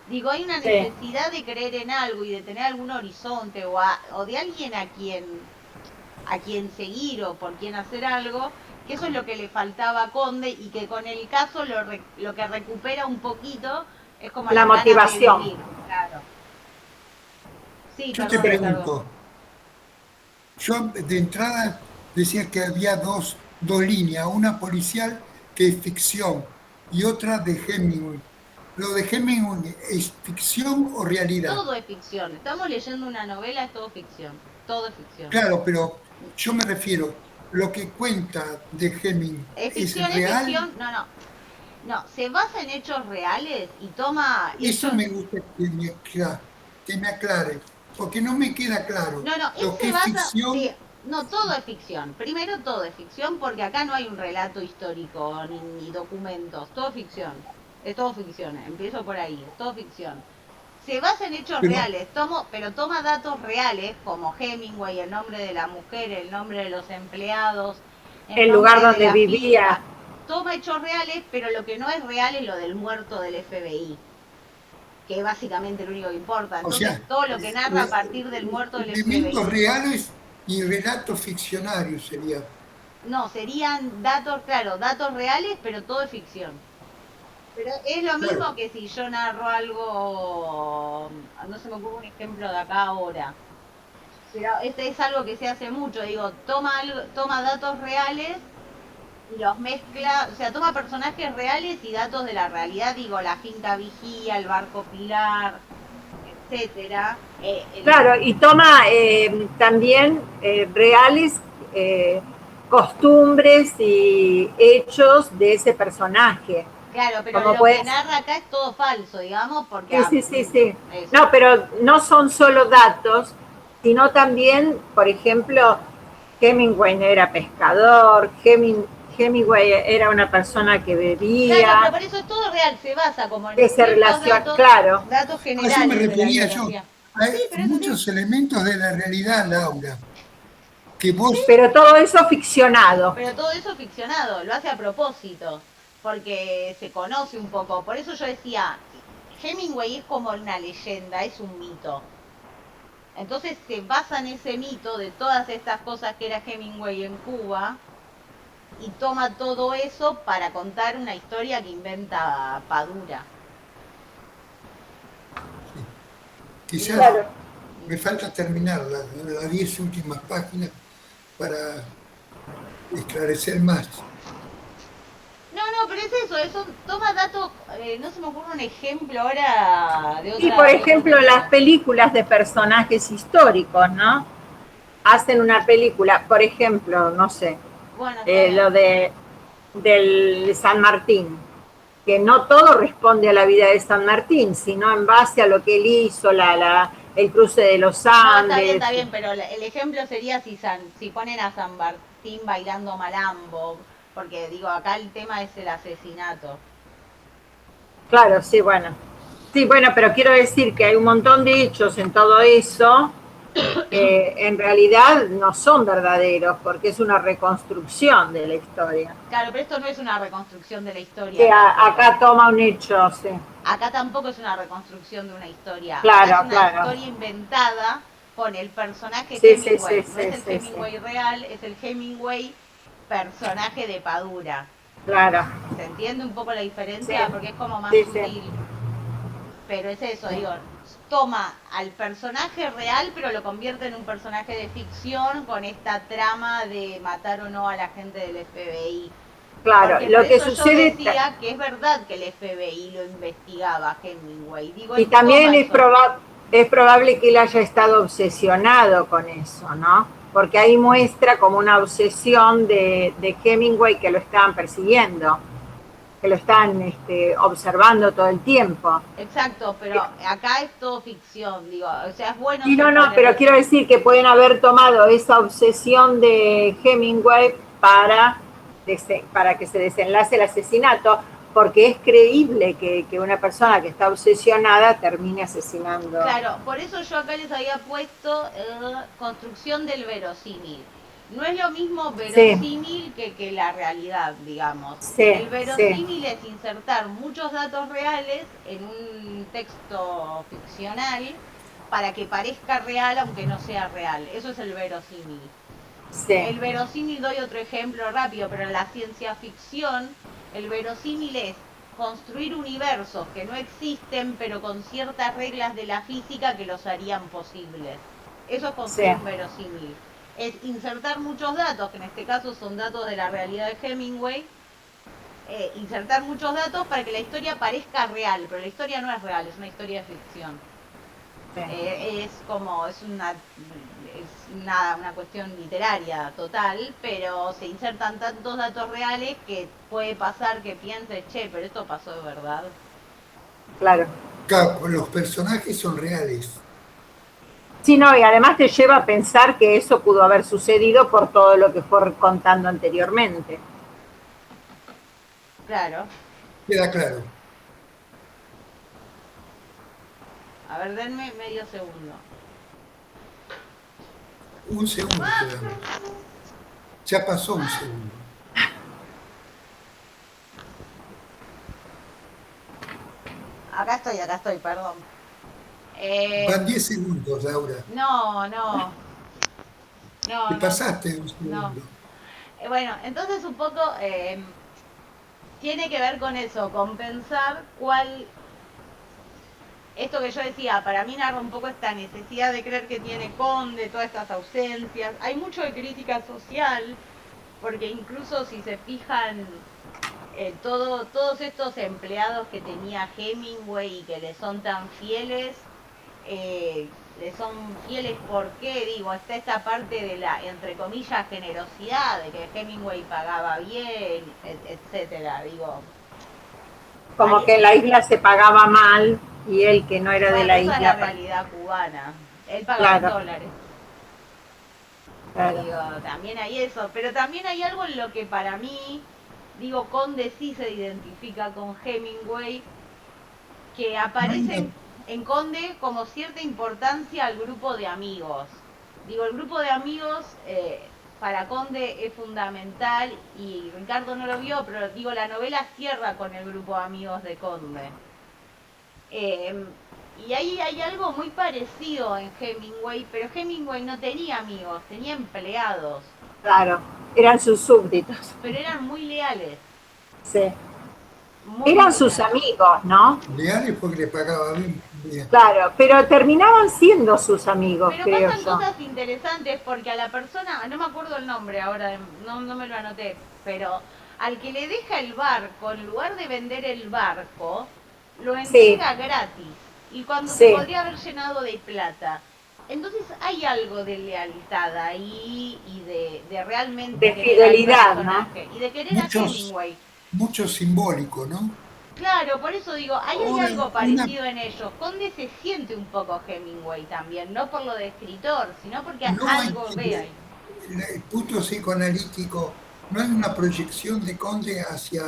Digo, hay una necesidad de creer en algo y de tener algún horizonte o de alguien a quien seguir o por quien hacer algo, que eso es lo que le faltaba a Conde y que con el caso lo que recupera un poquito es como la motivación. De vivir, claro. Sí, yo te pregunto, yo de entrada decía que había dos líneas, una policial que es ficción y otra de Hemingway. ¿Lo de Hemingway es ficción o realidad? Todo es ficción. Estamos leyendo una novela, es todo ficción. Todo es ficción. Claro, pero yo me refiero, lo que cuenta de Hemingway es real. ¿Es ficción? No, se basa en hechos reales y toma... Eso me gusta que me aclare, porque no me queda claro. No, lo que es ficción. Sí, no, todo es ficción. Primero todo es ficción porque acá no hay un relato histórico ni documentos. Todo es ficción. Es todo ficción. Empiezo por ahí. Es todo ficción. Se basa en hechos reales, pero toma datos reales como Hemingway, el nombre de la mujer, el nombre de los empleados, el lugar donde vivía. Toma hechos reales, pero lo que no es real es lo del muerto del FBI, que es básicamente lo único que importa. Entonces, o sea, todo lo que narra a partir del muerto del FBI. Elementos reales y relatos ficcionarios serían. No, serían datos, claro, datos reales, pero todo es ficción. Pero es lo mismo que si yo narro algo, no se me ocurre un ejemplo de acá ahora. Pero este es algo que se hace mucho, digo, toma datos reales y los mezcla, o sea, toma personajes reales y datos de la realidad, digo, la finca Vigía, el barco Pilar, etcétera. Claro, y toma también reales costumbres y hechos de ese personaje. Claro, pero lo que narra acá es todo falso, digamos, porque... Sí. No, pero no son solo datos, sino también, por ejemplo, Hemingway era pescador, Hemingway era una persona que bebía. Claro, pero por eso es todo real, se basa como en esa relación, claro. Datos generales. A eso me refería yo. Hay muchos elementos de la realidad, Laura. Que vos... Pero todo eso ficcionado. Pero todo eso ficcionado, lo hace a propósito, porque se conoce un poco. Por eso yo decía, Hemingway es como una leyenda, es un mito. Entonces se basa en ese mito de todas estas cosas que era Hemingway en Cuba y toma todo eso para contar una historia que inventa Padura. Sí. Quizás me falta terminar las 10 últimas páginas para esclarecer más. No, pero es eso toma datos, no se me ocurre un ejemplo ahora de otra... Y por ejemplo las películas de personajes históricos, ¿no? Hacen una película, por ejemplo, no sé, lo del San Martín, que no todo responde a la vida de San Martín, sino en base a lo que él hizo, el cruce de los Andes. No, está bien, pero el ejemplo sería si ponen a San Martín bailando malambo, porque digo, acá el tema es el asesinato. Claro, sí, bueno. Sí, bueno, pero quiero decir que hay un montón de hechos en todo eso en realidad no son verdaderos, porque es una reconstrucción de la historia. Claro, pero esto no es una reconstrucción de la historia. Que acá toma un hecho, sí. Acá tampoco es una reconstrucción de una historia. Claro, acá es una historia inventada con el personaje Hemingway. No es el Hemingway real, es el Hemingway personaje de Padura. Claro. ¿Se entiende un poco la diferencia? Porque es como más sutil. Pero es eso, digo, toma al personaje real, pero lo convierte en un personaje de ficción con esta trama de matar o no a la gente del FBI. Claro, porque lo que sucede... Yo decía que es verdad que el FBI lo investigaba, Hemingway. Digo, y también es probable que él haya estado obsesionado con eso, ¿no? Porque ahí muestra como una obsesión de Hemingway, que lo estaban persiguiendo, que lo están observando todo el tiempo. Exacto, pero acá es todo ficción, digo, o sea, es bueno... Sí, no, pero quiero decir que pueden haber tomado esa obsesión de Hemingway para que se desenlace el asesinato, porque es creíble que una persona que está obsesionada termine asesinando. Claro, por eso yo acá les había puesto construcción del verosímil. No es lo mismo verosímil que la realidad, digamos. El verosímil es insertar muchos datos reales en un texto ficcional para que parezca real aunque no sea real. Eso es el verosímil. El verosímil, doy otro ejemplo rápido, pero en la ciencia ficción, el verosímil es construir universos que no existen, pero con ciertas reglas de la física que los harían posibles. Eso es construir un verosímil. Es insertar muchos datos, que en este caso son datos de la realidad de Hemingway, insertar muchos datos para que la historia parezca real, pero la historia no es real, es una historia de ficción. Es una cuestión literaria total, pero se insertan tantos datos reales que puede pasar que pienses, che, pero esto pasó de verdad. Claro. Claro, los personajes son reales. Sí, no, y además te lleva a pensar que eso pudo haber sucedido por todo lo que fue contando anteriormente. Claro. Queda claro. A ver, denme medio segundo. Un segundo. Ya pasó un segundo. Acá estoy, perdón. Van 10 segundos, Laura. No. Te pasaste un segundo. No. Bueno, entonces un poco tiene que ver con eso, con pensar cuál... Esto que yo decía, para mí narra un poco esta necesidad de creer que tiene Conde, todas estas ausencias. Hay mucho de crítica social, porque incluso si se fijan, todos estos empleados que tenía Hemingway y que le son tan fieles, le son fieles porque, digo, está esta parte de la, entre comillas, generosidad, de que Hemingway pagaba bien, etcétera, digo. Como que en la isla se pagaba mal y él que no era de la isla. Esa es la realidad cubana. Él pagaba en dólares. Claro. Digo, también hay eso, pero también hay algo en lo que para mí, digo, Conde sí se identifica con Hemingway, que aparece en Conde como cierta importancia al grupo de amigos. Digo, el grupo de amigos para Conde es fundamental y Ricardo no lo vio, pero digo, la novela cierra con el grupo de amigos de Conde. Y ahí hay algo muy parecido en Hemingway, pero Hemingway no tenía amigos, tenía empleados. Claro, eran sus súbditos. Pero eran muy leales. Sí. Eran sus amigos, ¿no? Leales porque le pagaba bien. Claro, pero terminaban siendo sus amigos, pero creo pasan yo. cosas interesantes porque a la persona, no me acuerdo el nombre ahora, no me lo anoté, pero al que le deja el barco, en lugar de vender el barco, lo entrega gratis. Y cuando se podría haber llenado de plata. Entonces hay algo de lealtad ahí y de realmente... De fidelidad, ¿no? Y de querer a Hemingway. Mucho simbólico, ¿no? Claro, por eso digo, hay algo parecido en ellos. Conde se siente un poco Hemingway también, no por lo de escritor, sino porque algo ve ahí. El punto psicoanalítico, ¿no hay una proyección de Conde hacia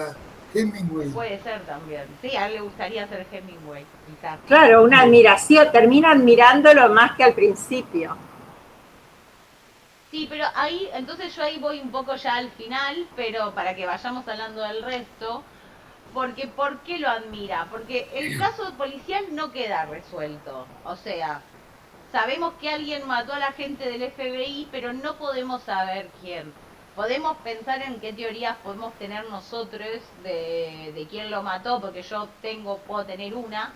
Hemingway? Puede ser también. Sí, a él le gustaría ser Hemingway, quizás. Claro, una admiración, termina admirándolo más que al principio. Sí, pero ahí, entonces yo ahí voy un poco ya al final, pero para que vayamos hablando del resto, porque ¿por qué lo admira? Porque el caso policial no queda resuelto. O sea, sabemos que alguien mató a la gente del FBI, pero no podemos saber quién. Podemos pensar en qué teorías podemos tener nosotros de quién lo mató, porque yo puedo tener una,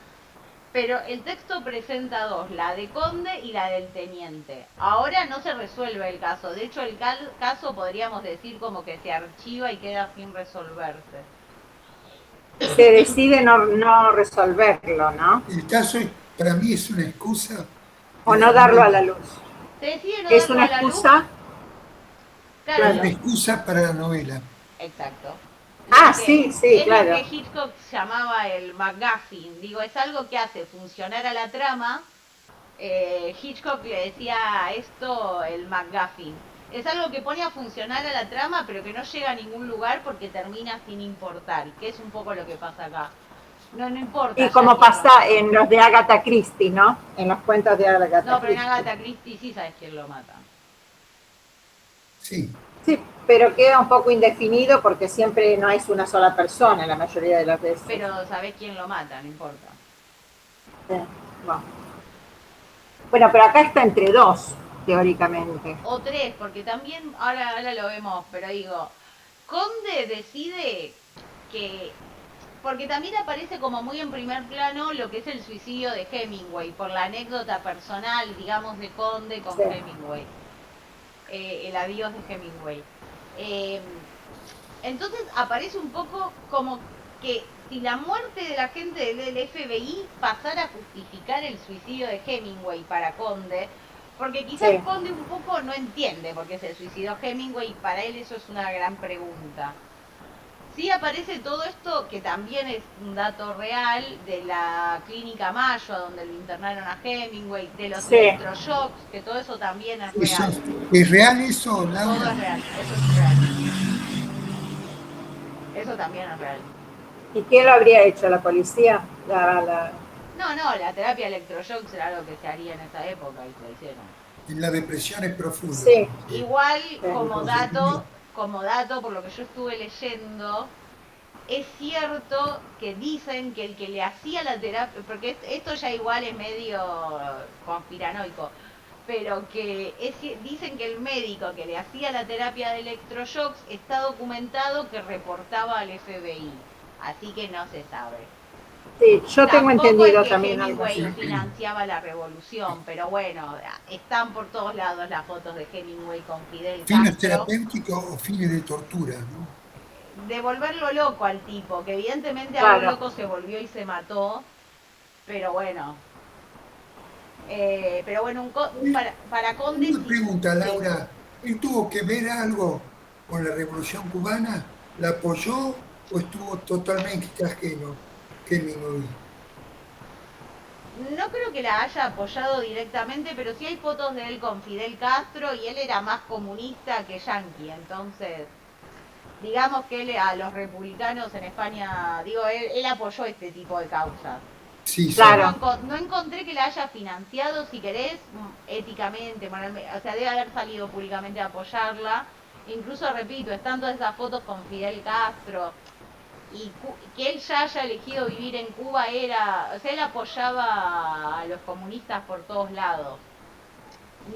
pero el texto presenta dos, la de Conde y la del teniente. Ahora no se resuelve el caso, de hecho el caso podríamos decir como que se archiva y queda sin resolverse. Se decide no resolverlo, ¿no? El caso, para mí, es una excusa O de no la darlo a la novela. luz. Se decide no Es darlo una a la luz, excusa. claro, Es una excusa para la novela. exacto. Ah, Lo que, sí, sí, es lo claro. que Hitchcock llamaba el MacGuffin, digo, es algo que hace funcionar a la trama. Hitchcock le decía a esto el MacGuffin. Es algo que pone a funcionar a la trama, pero que no llega a ningún lugar porque termina sin importar, que es un poco lo que pasa acá. No importa Y ya como quién lo pasa mató. en los de Agatha Christie, ¿no? En los cuentos de Agatha No, pero en Christie. Agatha Christie sí sabes quién lo mata. Sí. Sí, pero queda un poco indefinido porque siempre no es una sola persona la mayoría de las veces. Pero sabés quién lo mata, no importa. Bueno. Bueno, pero acá está entre dos, teóricamente. O tres, porque también, ahora lo vemos, pero digo, Conde decide que porque también aparece como muy en primer plano lo que es el suicidio de Hemingway, por la anécdota personal, digamos, de Conde con Sí. Hemingway, el adiós de Hemingway. Eh, entonces aparece un poco como que si la muerte de la gente del FBI pasara a justificar el suicidio de Hemingway para Conde, porque quizás Sí. Conde un poco no entiende por qué se suicidó Hemingway y para él eso es una gran pregunta. Sí aparece todo esto, que también es un dato real, de la clínica Mayo, donde lo internaron a Hemingway, de los Sí. electroshocks, que todo eso también es Eso, real. ¿es real eso, Todo Laura? es real, eso es real. Eso también es real. ¿Y quién lo habría hecho? ¿La policía? No, la terapia electroshocks era algo que se haría en esa época y se hicieron. En la depresión es profunda. Sí. Igual, Sí. como dato, por lo que yo estuve leyendo, es cierto que dicen que el que le hacía la terapia, porque esto ya igual es medio conspiranoico, pero que dicen que el médico que le hacía la terapia de electroshocks está documentado que reportaba al FBI, así que no se sabe. Sí, yo tengo Tampoco es entendido que también algo así. Hemingway financiaba la revolución, pero bueno, están por todos lados las fotos de Hemingway con Fidel Fines Castro. terapéuticos o fines de tortura, ¿no? De volverlo loco al tipo, que evidentemente algo Claro. loco se volvió y se mató, pero bueno. Pero bueno, para Conde Una pregunta, sí. Laura. ¿Él tuvo que ver algo con la Revolución Cubana? ¿La apoyó o estuvo totalmente ajeno? Hemingway. No creo que la haya apoyado directamente, pero sí hay fotos de él con Fidel Castro y él era más comunista que yanqui, entonces digamos que él a los republicanos en España, digo, él apoyó este tipo de causas. Sí, sí. Yo Claro. no encontré que la haya financiado, si querés, éticamente, moralmente, o sea, debe haber salido públicamente a apoyarla. Incluso, repito, están todas esas fotos con Fidel Castro y que él ya haya elegido vivir en Cuba era, o sea, él apoyaba a los comunistas por todos lados.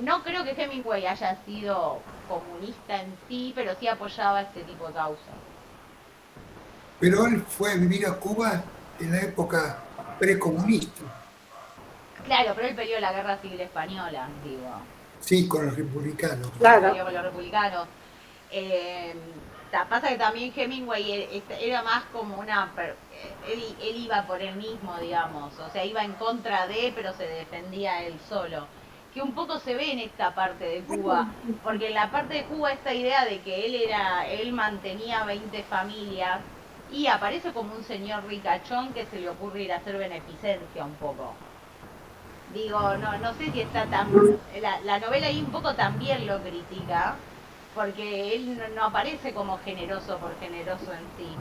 No creo que Hemingway haya sido comunista en sí, pero sí apoyaba este tipo de causas. Pero él fue a vivir a Cuba en la época precomunista, Claro, pero él peleó la guerra civil española, digo. sí, con los republicanos. Claro. Peleó con los republicanos. Pasa que también Hemingway era más como él iba por él mismo, digamos, o sea, iba en contra de, pero se defendía él solo. Que un poco se ve en esta parte de Cuba, porque en la parte de Cuba esta idea de que él mantenía 20 familias y aparece como un señor ricachón que se le ocurre ir a hacer beneficencia un poco. Digo, no sé si está tan... La novela ahí un poco también lo critica, porque él no aparece como generoso por generoso en sí.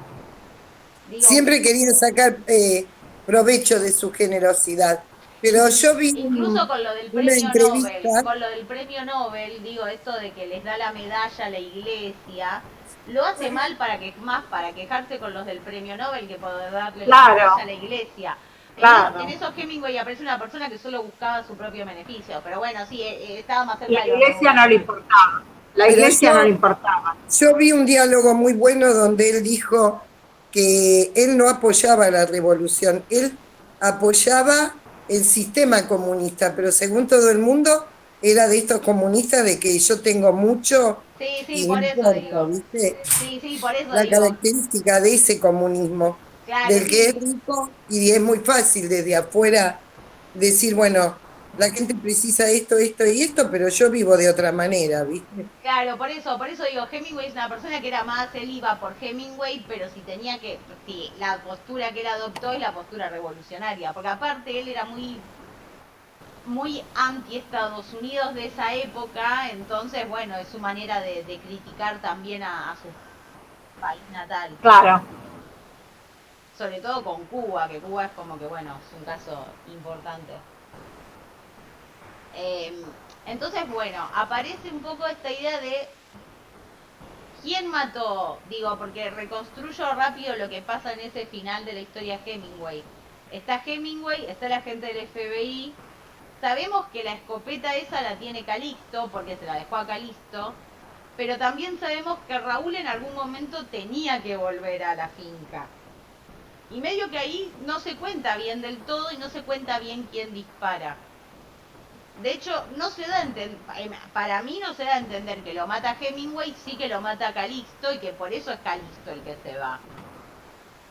Digo, Siempre quería sacar provecho de su generosidad. Pero yo vi Incluso con lo del una premio Nobel, entrevista, con lo del premio Nobel, digo, esto de que les da la medalla a la iglesia, lo hace mal para quejarse con los del premio Nobel que poder darle la Claro. medalla a la iglesia. Claro. En esos Hemingway aparece una persona que solo buscaba su propio beneficio, pero bueno, sí, estaba más cerca La de lo iglesia no le importaba. La Pero iglesia no le importaba. yo vi un diálogo muy bueno donde él dijo que él no apoyaba la revolución, él apoyaba el sistema comunista, pero según todo el mundo era de estos comunistas de que yo tengo mucho Sí, sí, y no por eso importa, digo. ¿viste? Sí, sí, por eso La digo. característica de ese comunismo, Claro, del que es sí. rico y es muy fácil desde afuera decir, bueno, la gente precisa esto, esto y esto, pero yo vivo de otra manera, ¿viste? Claro, por eso digo, Hemingway es una persona que era más, él iba por Hemingway, pero si tenía que, sí, la postura que él adoptó es la postura revolucionaria, porque aparte él era muy anti Estados Unidos de esa época, entonces bueno, es su manera de criticar también a su país natal, Claro. sobre todo con Cuba, que Cuba es como que bueno, es un caso importante. Entonces bueno, aparece un poco esta idea de ¿quién mató? Digo, porque reconstruyo rápido lo que pasa en ese final de la historia Hemingway. Está Hemingway, está la gente del FBI. Sabemos que la escopeta esa la tiene Calixto, porque se la dejó a Calixto. Pero también sabemos que Raúl en algún momento tenía que volver a la finca. Y medio que ahí no se cuenta bien del todo y no se cuenta bien quién dispara. De hecho, no se da a entender, para mí no se da a entender que lo mata Hemingway, sí que lo mata Calixto y que por eso es Calixto el que se va.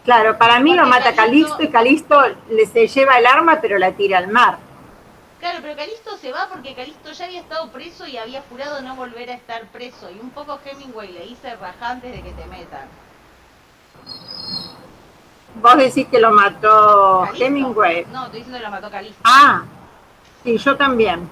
Claro, para mí lo Porque mata Calixto y Calixto se lleva el arma pero la tira al mar. Claro, pero Calixto se va porque Calixto ya había estado preso y había jurado no volver a estar preso. Y un poco Hemingway le dice rajá antes de que te metan. Vos decís que lo mató ¿Calixto? Hemingway. No, estoy diciendo que lo mató Calixto. Ah, sí, yo también.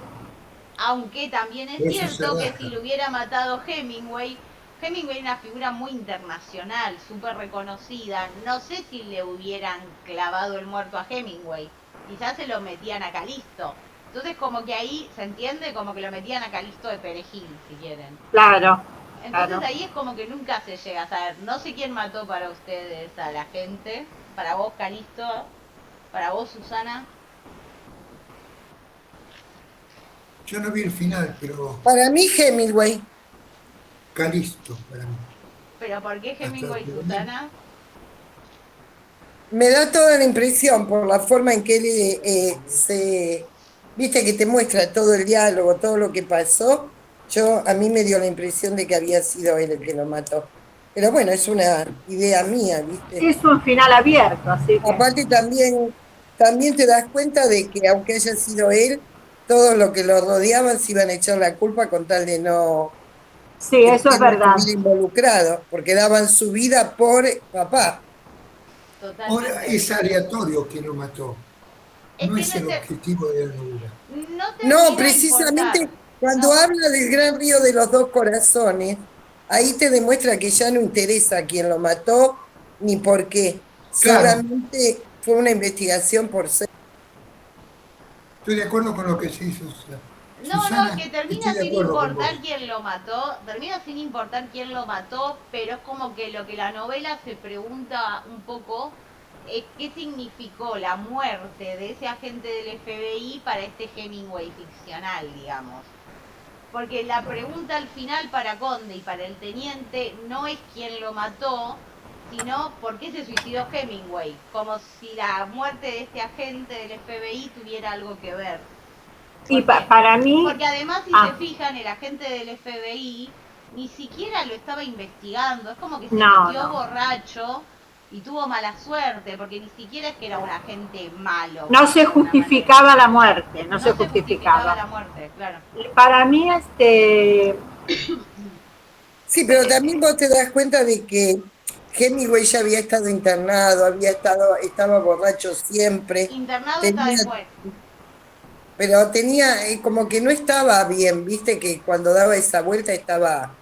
Aunque también es Eso cierto se que baja. si lo hubiera matado Hemingway, Hemingway es una figura muy internacional, súper reconocida. No sé si le hubieran clavado el muerto a Hemingway. Quizás se lo metían a Calixto. Entonces como que ahí se entiende como que lo metían a Calixto de perejil, si quieren. Claro. Entonces claro. ahí es como que nunca se llega a saber. No sé quién mató para ustedes a la gente. Para vos, Calixto. Para vos, Susana. Yo no vi el final, pero Para mí Hemingway, Calixto para mí. Pero ¿por qué Hemingway, Hasta- Susana? me da toda la impresión por la forma en que él viste que te muestra todo el diálogo, todo lo que pasó, a mí me dio la impresión de que había sido él el que lo mató. Pero bueno, es una idea mía, ¿viste? Es un final abierto, así que. Aparte también te das cuenta de que aunque haya sido él, todos los que lo rodeaban se iban a echar la culpa con tal de Sí, que eso es él no verdad. estuviera involucrado, porque daban su vida por papá. Ahora Totalmente. es aleatorio que lo mató. Es No que es el objetivo de la novela. no No, termina de importar. precisamente cuando No, habla del gran río de los dos corazones, ahí te demuestra que ya no interesa quién lo mató ni por qué. Claro, Solamente fue una investigación por ser. estoy de acuerdo con lo que se hizo no, es Susana. que termina Estoy de sin acuerdo con importar vos. quién lo mató, termina sin importar quién lo mató, pero es como que lo que la novela se pregunta un poco es qué significó la muerte de ese agente del FBI para este Hemingway ficcional, digamos. Porque la pregunta al final para Conde y para el teniente no es quién lo mató, sino por qué se suicidó Hemingway, como si la muerte de este agente del FBI tuviera algo que ver. Sí, Porque, para mí. porque además si se fijan, el agente del FBI ni siquiera lo estaba investigando, es como que se metió borracho y tuvo mala suerte, porque ni siquiera es que era un agente malo. No se justificaba la muerte, no se justificaba la muerte, claro. Para mí, Sí, pero también vos te das cuenta de que Hemingway ya había estado internado, estaba borracho siempre. Internado tenía, está después. pero tenía como que no estaba bien, viste que cuando daba esa vuelta estaba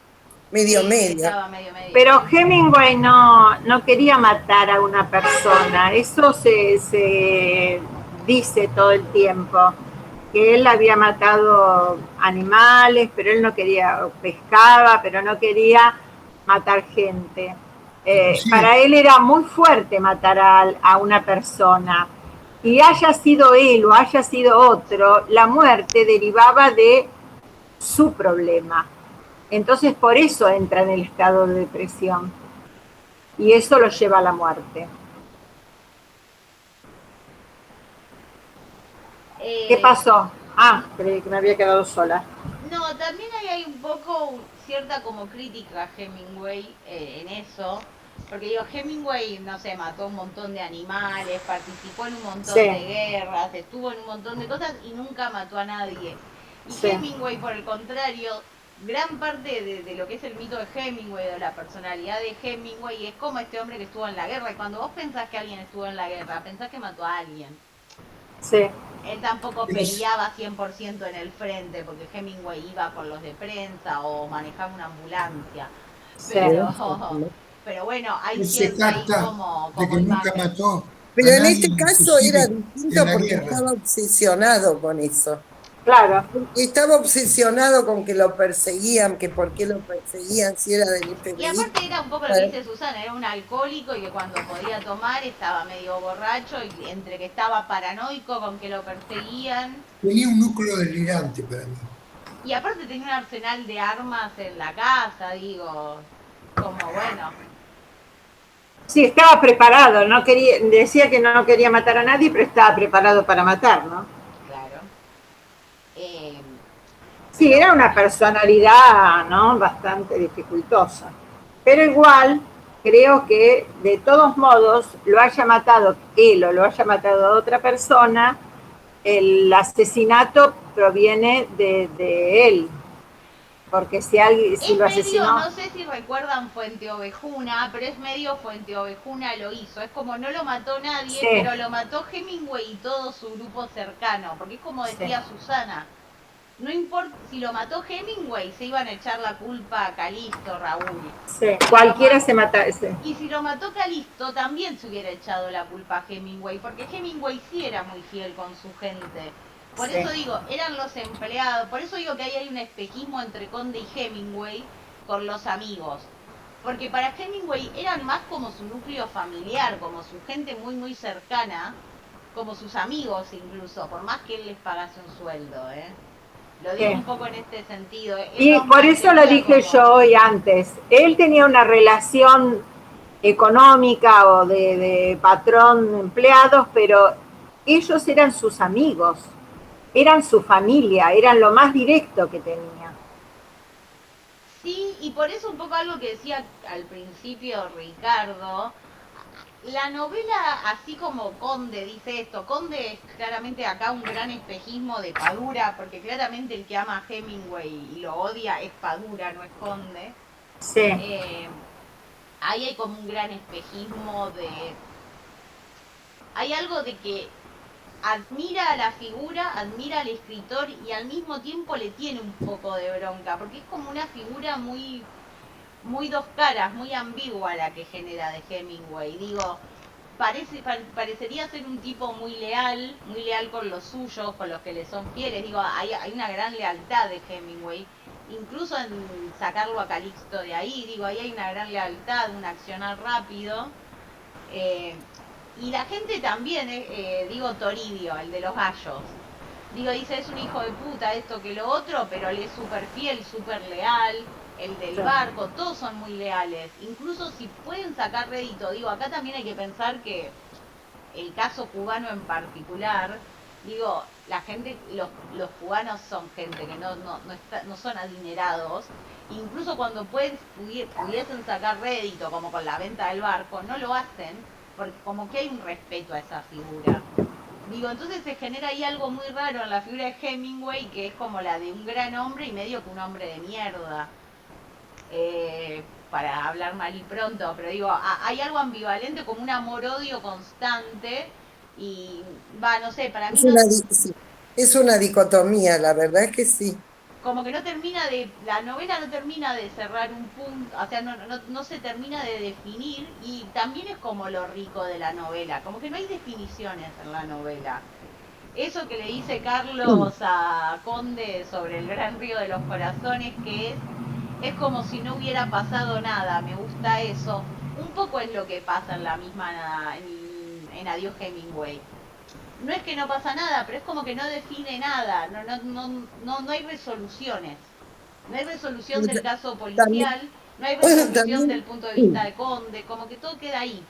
medio medio. Estaba medio. Pero Hemingway no quería matar a una persona, eso se dice todo el tiempo que él había matado animales, pero él no quería, pescaba, pero no quería matar gente. Sí, Para él era muy fuerte matar a una persona. Y haya sido él o haya sido otro, la muerte derivaba de su problema. Entonces por eso entra en el estado de depresión. Y eso lo lleva a la muerte. ¿Qué Eh, pasó? Ah, creí que me había quedado sola. no, también hay un poco cierta como crítica a Hemingway en eso. Porque digo, Hemingway, no sé, mató un montón de animales, participó en un montón Sí, de guerras, estuvo en un montón de cosas y nunca mató a nadie. Y sí, Hemingway, por el contrario, gran parte de lo que es el mito de Hemingway, de la personalidad de Hemingway, es como este hombre que estuvo en la guerra. Y cuando vos pensás que alguien estuvo en la guerra, pensás que mató a alguien. sí. Él tampoco es, peleaba 100% en el frente, porque Hemingway iba con los de prensa o manejaba una ambulancia. Sí. Pero, pero bueno, hay él se cierta ahí jacta como, de como que nunca imagen. mató a Pero en nadie, este caso era inclusive en distinto la porque guerra. estaba obsesionado con eso. Claro, Estaba obsesionado con que lo perseguían, que por qué lo perseguían, si era del Y FBI. aparte era un poco lo que dice Susana, era un alcohólico y que cuando podía tomar estaba medio borracho y entre que estaba paranoico con que lo perseguían. Tenía un núcleo delirante para mí. Y aparte tenía un arsenal de armas en la casa, digo, como bueno, sí, estaba preparado, no quería, decía que no quería matar a nadie, pero estaba preparado para matar, ¿no? claro. Eh, Sí, pero era bueno, una personalidad, ¿no? Bastante dificultosa. Pero igual, creo que de todos modos, lo haya matado él o lo haya matado otra persona, el asesinato proviene de él. Porque si alguien, si es lo medio, asesinó, no sé si recuerdan Fuente Ovejuna, pero es medio Fuente Ovejuna lo hizo. Es como no lo mató nadie, sí, pero lo mató Hemingway y todo su grupo cercano. Porque es como sí, decía Susana, no importa si lo mató Hemingway, se iban a echar la culpa a Calisto, Raúl. sí. Si lo Cualquiera ma se mata, sí, y si lo mató Calisto, también se hubiera echado la culpa a Hemingway, porque Hemingway sí era muy fiel con su gente. Por sí. eso digo, eran los empleados, por eso digo que ahí hay un espejismo entre Conde y Hemingway con los amigos. Porque para Hemingway eran más como su núcleo familiar, como su gente muy muy cercana, como sus amigos incluso, por más que él les pagase un sueldo, ¿eh? Lo digo Sí. un poco en este sentido. Él Y los por eso lo mantenía dije como... yo hoy antes. Él tenía una relación económica o de patrón empleados, pero ellos eran sus amigos, eran su familia, eran lo más directo que tenía. Sí, y por eso un poco algo que decía al principio Ricardo, la novela, así como Conde dice esto, Conde es claramente acá un gran espejismo de Padura, porque claramente el que ama a Hemingway y lo odia es Padura, no es Conde. Sí, Eh, Ahí hay como un gran espejismo de... Hay algo de que admira a la figura, admira al escritor y al mismo tiempo le tiene un poco de bronca, porque es como una figura muy muy dos caras, muy ambigua la que genera de Hemingway. Digo, parecería ser un tipo muy leal con los suyos, con los que le son fieles. Digo, hay una gran lealtad de Hemingway, incluso en sacarlo a Calixto de ahí. Digo, ahí hay una gran lealtad, un accionar rápido. Eh, y la gente también, digo, Toribio, el de los gallos. Digo, dice, es un hijo de puta, esto que lo otro, pero le es súper fiel, súper leal. El del sí, barco, todos son muy leales. Incluso si pueden sacar rédito, digo, acá también hay que pensar que el caso cubano en particular, digo, la gente, los cubanos son gente que no son adinerados. Incluso cuando pudiesen sacar rédito, como con la venta del barco, no lo hacen, porque como que hay un respeto a esa figura. Digo, entonces se genera ahí algo muy raro en la figura de Hemingway, que es como la de un gran hombre y medio que un hombre de mierda. Para hablar mal y pronto, pero digo, hay algo ambivalente, como un amor-odio constante, y va, no sé, para mí Es no, sí, es una dicotomía, la verdad es que sí. como que no termina de, la novela no termina de cerrar un punto, o sea, no se termina de definir, y también es como lo rico de la novela, como que no hay definiciones en la novela. eso que le dice Carlos a Conde sobre el gran río de los corazones, que es como si no hubiera pasado nada, me gusta eso. Un poco es lo que pasa en la misma, en Adiós Hemingway. No es que no pasa nada, pero es como que no define nada, no hay resoluciones. No hay resolución del caso También, policial, no hay resolución también, del punto de vista de Conde, como que todo queda ahí.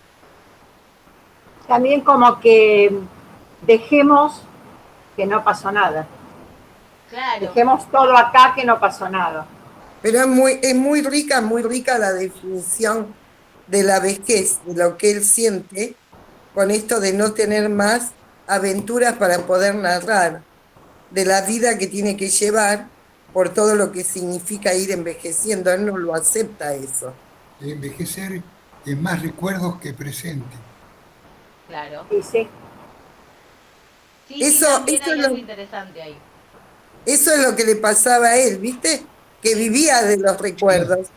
También como que dejemos que no pasó nada. Claro. Dejemos todo acá que no pasó nada. pero es muy rica la definición de la vejez, de lo que él siente, con esto de no tener más aventuras para poder narrar, de la vida que tiene que llevar por todo lo que significa ir envejeciendo. Él no lo acepta eso. De envejecer en más recuerdos que presente. Claro. Y sí, Sí, también hay algo interesante ahí. Eso es lo que le pasaba a él, ¿viste? Que vivía de los recuerdos.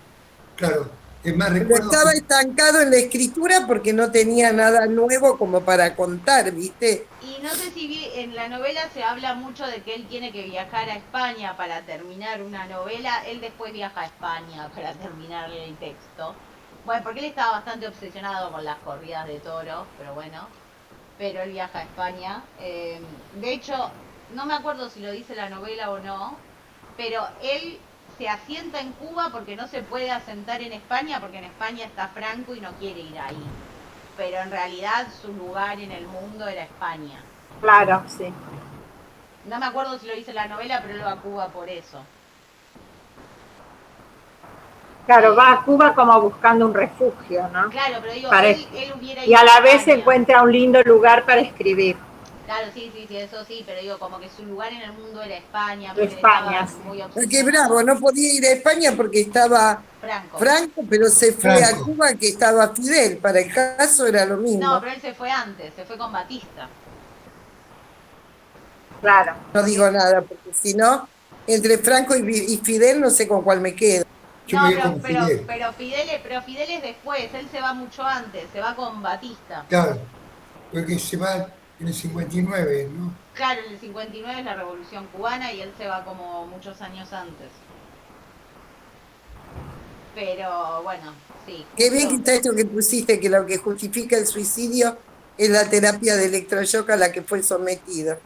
Claro, es más Pero recuerdos estaba que... estancado en la escritura porque no tenía nada nuevo como para contar, ¿viste? Y no sé si en la novela se habla mucho de que él tiene que viajar a España para terminar una novela. Él después viaja a España para terminar el texto. Bueno, porque él estaba bastante obsesionado con las corridas de toros, pero bueno. Pero él viaja a España. De hecho, no me acuerdo si lo dice la novela o no, pero él se asienta en Cuba porque no se puede asentar en España, porque en España está Franco y no quiere ir ahí. Pero en realidad su lugar en el mundo era España. claro, sí. No me acuerdo si lo dice la novela, pero él va a Cuba por eso. Claro, va a Cuba como buscando un refugio, ¿no? Claro, pero digo, Para, él hubiera ido y a la vez España. encuentra un lindo lugar para escribir. Claro, sí, eso sí, pero digo, como que su lugar en el mundo era España, porque España, estaba muy Porque Bravo no podía ir a España porque estaba Franco, pero se fue a Franco. Cuba que estaba Fidel. Para el caso era lo mismo. No, pero él se fue antes, se fue con Batista. Claro. No digo nada, porque si no, entre Franco y Fidel no sé con cuál me quedo. Yo No, me voy con Fidel. Pero Fidel es después, él se va mucho antes, se va con Batista. Claro, porque se va en el 59, ¿no? Claro, en el 59 es la Revolución Cubana y él se va como muchos años antes. Pero bueno, sí. Qué bien que está esto que pusiste, que lo que justifica el suicidio es la terapia de electroshock a la que fue sometido.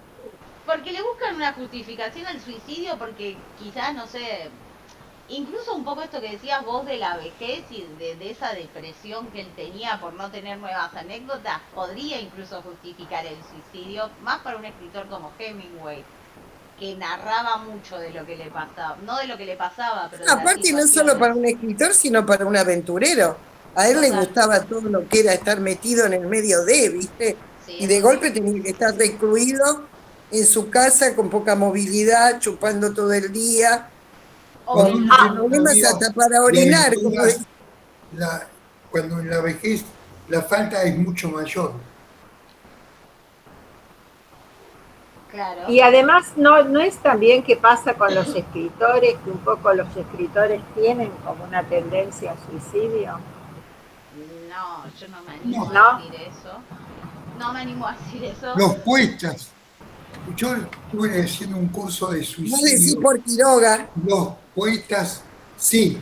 Porque le buscan una justificación al suicidio porque quizás, no sé, incluso un poco esto que decías vos de la vejez y de esa depresión que él tenía por no tener nuevas anécdotas, podría incluso justificar el suicidio, más para un escritor como Hemingway, que narraba mucho de lo que le pasaba, no de lo que le pasaba, pero de las Aparte, no solo para un escritor, sino para un aventurero. A él le gustaba todo lo que era estar metido en el medio de, ¿viste? Sí, Y de golpe tenía que estar recluido en su casa con poca movilidad, chupando todo el día, Con con un problemas repertorio hasta para de orinar, como aventuras, cuando en la vejez la falta es mucho mayor. Claro. Y además, ¿no es también que pasa con los escritores, que un poco los escritores tienen como una tendencia al suicidio? No, yo no me animo ¿No? a decir eso. No me animo a decir eso. Los poetas. Yo estuve haciendo un curso de vos decís suicidio. por Quiroga. Los poetas, sí.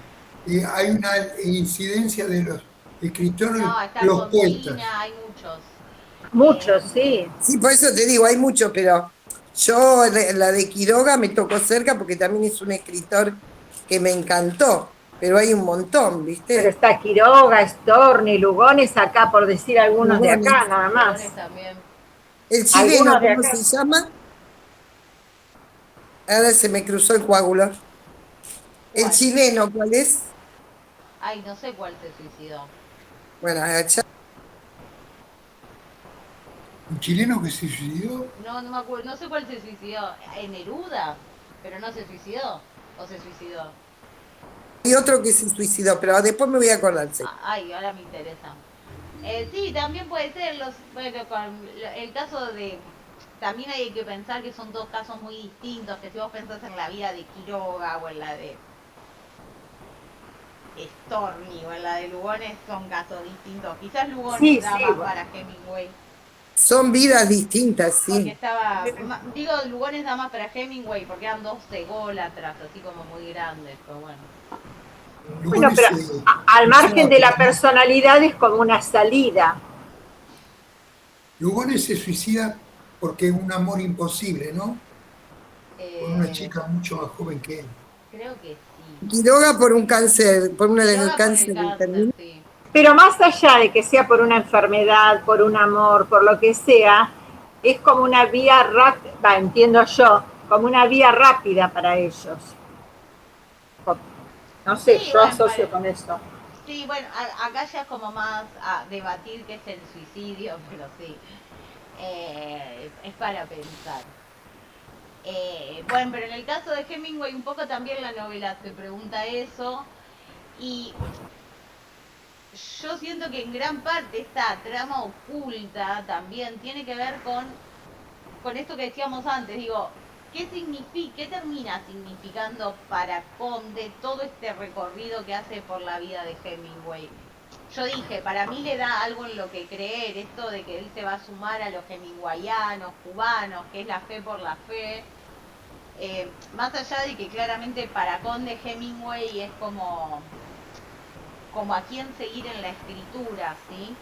Hay una incidencia de los escritores, No, está los poetas. Condina, hay muchos. Muchos, sí. Sí, por eso te digo, hay mucho, pero yo la de Quiroga me tocó cerca porque también es un escritor que me encantó, pero hay un montón, Pero ¿viste? está Quiroga, Storni, Lugones acá, por decir algunos de Lugones. acá, nada más. Lugones también. El chileno, Algunos de ¿cómo acá. se llama? Ahora se me cruzó el coágulo. El ¿Cuál? chileno, ¿cuál es? Ay, no sé cuál se suicidó. Bueno, ya. Un chileno que se suicidó. No, no me acuerdo, no sé cuál se suicidó. Neruda, pero no se suicidó. ¿O se suicidó? Hay otro que se suicidó, pero después me voy a acordar. Sí. Ay, ahora me interesa. Sí, también puede ser bueno, con el caso de... También hay que pensar que son dos casos muy distintos, que si vos pensás en la vida de Quiroga o en la de Storni o en la de Lugones son casos distintos. Quizás Lugones Sí, da sí, más bueno. para Hemingway. Son vidas distintas, Porque sí. estaba, digo, Lugones da más para Hemingway porque eran dos ególatras, así como muy grandes, pero bueno. Bueno, Lugones pero al margen usaba de la perdón, personalidad es como una salida. Lugones se suicida porque es un amor imposible, ¿no? Con una Eh, chica mucho más joven que él. creo que sí. Quiroga por un cáncer, por un Quiroga por el cáncer cáncer, terminal. sí. Pero más allá de que sea por una enfermedad, por un amor, por lo que sea, es como una vía rápida, entiendo yo, como una vía rápida para ellos. No sé, Sí, yo bueno, asocio con eso. sí, bueno, acá ya es como más a debatir qué es el suicidio, pero sí, es para pensar. Bueno, pero en el caso de Hemingway un poco también la novela se pregunta eso y yo siento que en gran parte esta trama oculta también tiene que ver con esto que decíamos antes, digo, ¿qué significa, qué termina significando para Conde todo este recorrido que hace por la vida de Hemingway? Yo dije, para mí le da algo en lo que creer, esto de que él se va a sumar a los hemingwayanos, cubanos, que es la fe por la fe. Más allá de que claramente para Conde Hemingway es como a quién seguir en la escritura, ¿sí?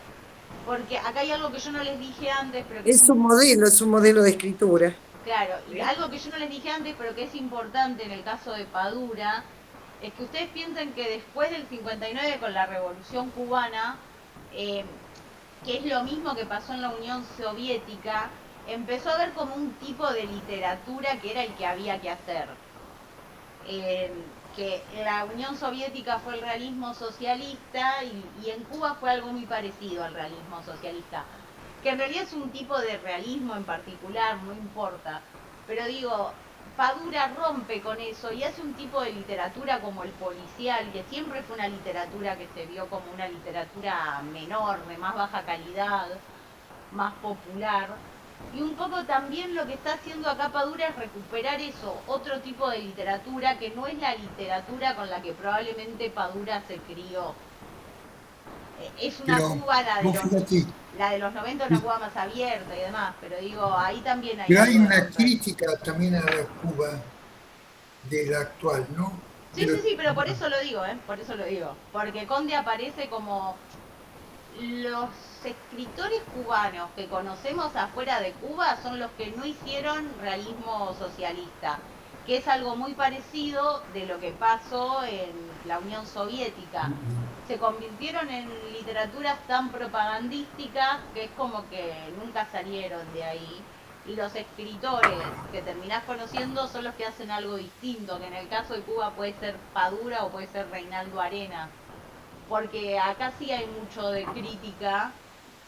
Porque acá hay algo que yo no les dije antes, pero que Es un modelo de escritura. claro, y algo que yo no les dije antes, pero que es importante en el caso de Padura, es que ustedes piensen que después del 59 con la Revolución Cubana, eh, que es lo mismo que pasó en la Unión Soviética, empezó a haber como un tipo de literatura que era el que había que hacer. Eh, que la Unión Soviética fue el realismo socialista y en Cuba fue algo muy parecido al realismo socialista, que en realidad es un tipo de realismo en particular, no importa, pero digo, Padura rompe con eso y hace un tipo de literatura como el policial, que siempre fue una literatura que se vio como una literatura menor, de más baja calidad, más popular. Y un poco también lo que está haciendo acá Padura es recuperar eso, otro tipo de literatura que no es la literatura con la que probablemente Padura se crió. Es una Pero Cuba vos fíjate, la de los 90, una Cuba más abierta y demás, pero digo, ahí también hay pero hay algo de una romper. crítica también a la Cuba de la actual, ¿no? Sí, sí, sí, pero por eso lo digo, ¿eh? Por eso lo digo. Porque Conde aparece como los escritores cubanos que conocemos afuera de Cuba son los que no hicieron realismo socialista, que es algo muy parecido de lo que pasó en la Unión Soviética. Se convirtieron en literaturas tan propagandísticas que es como que nunca salieron de ahí. Y los escritores que terminás conociendo son los que hacen algo distinto, que en el caso de Cuba puede ser Padura o puede ser Reinaldo Arenas, porque acá sí hay mucho de crítica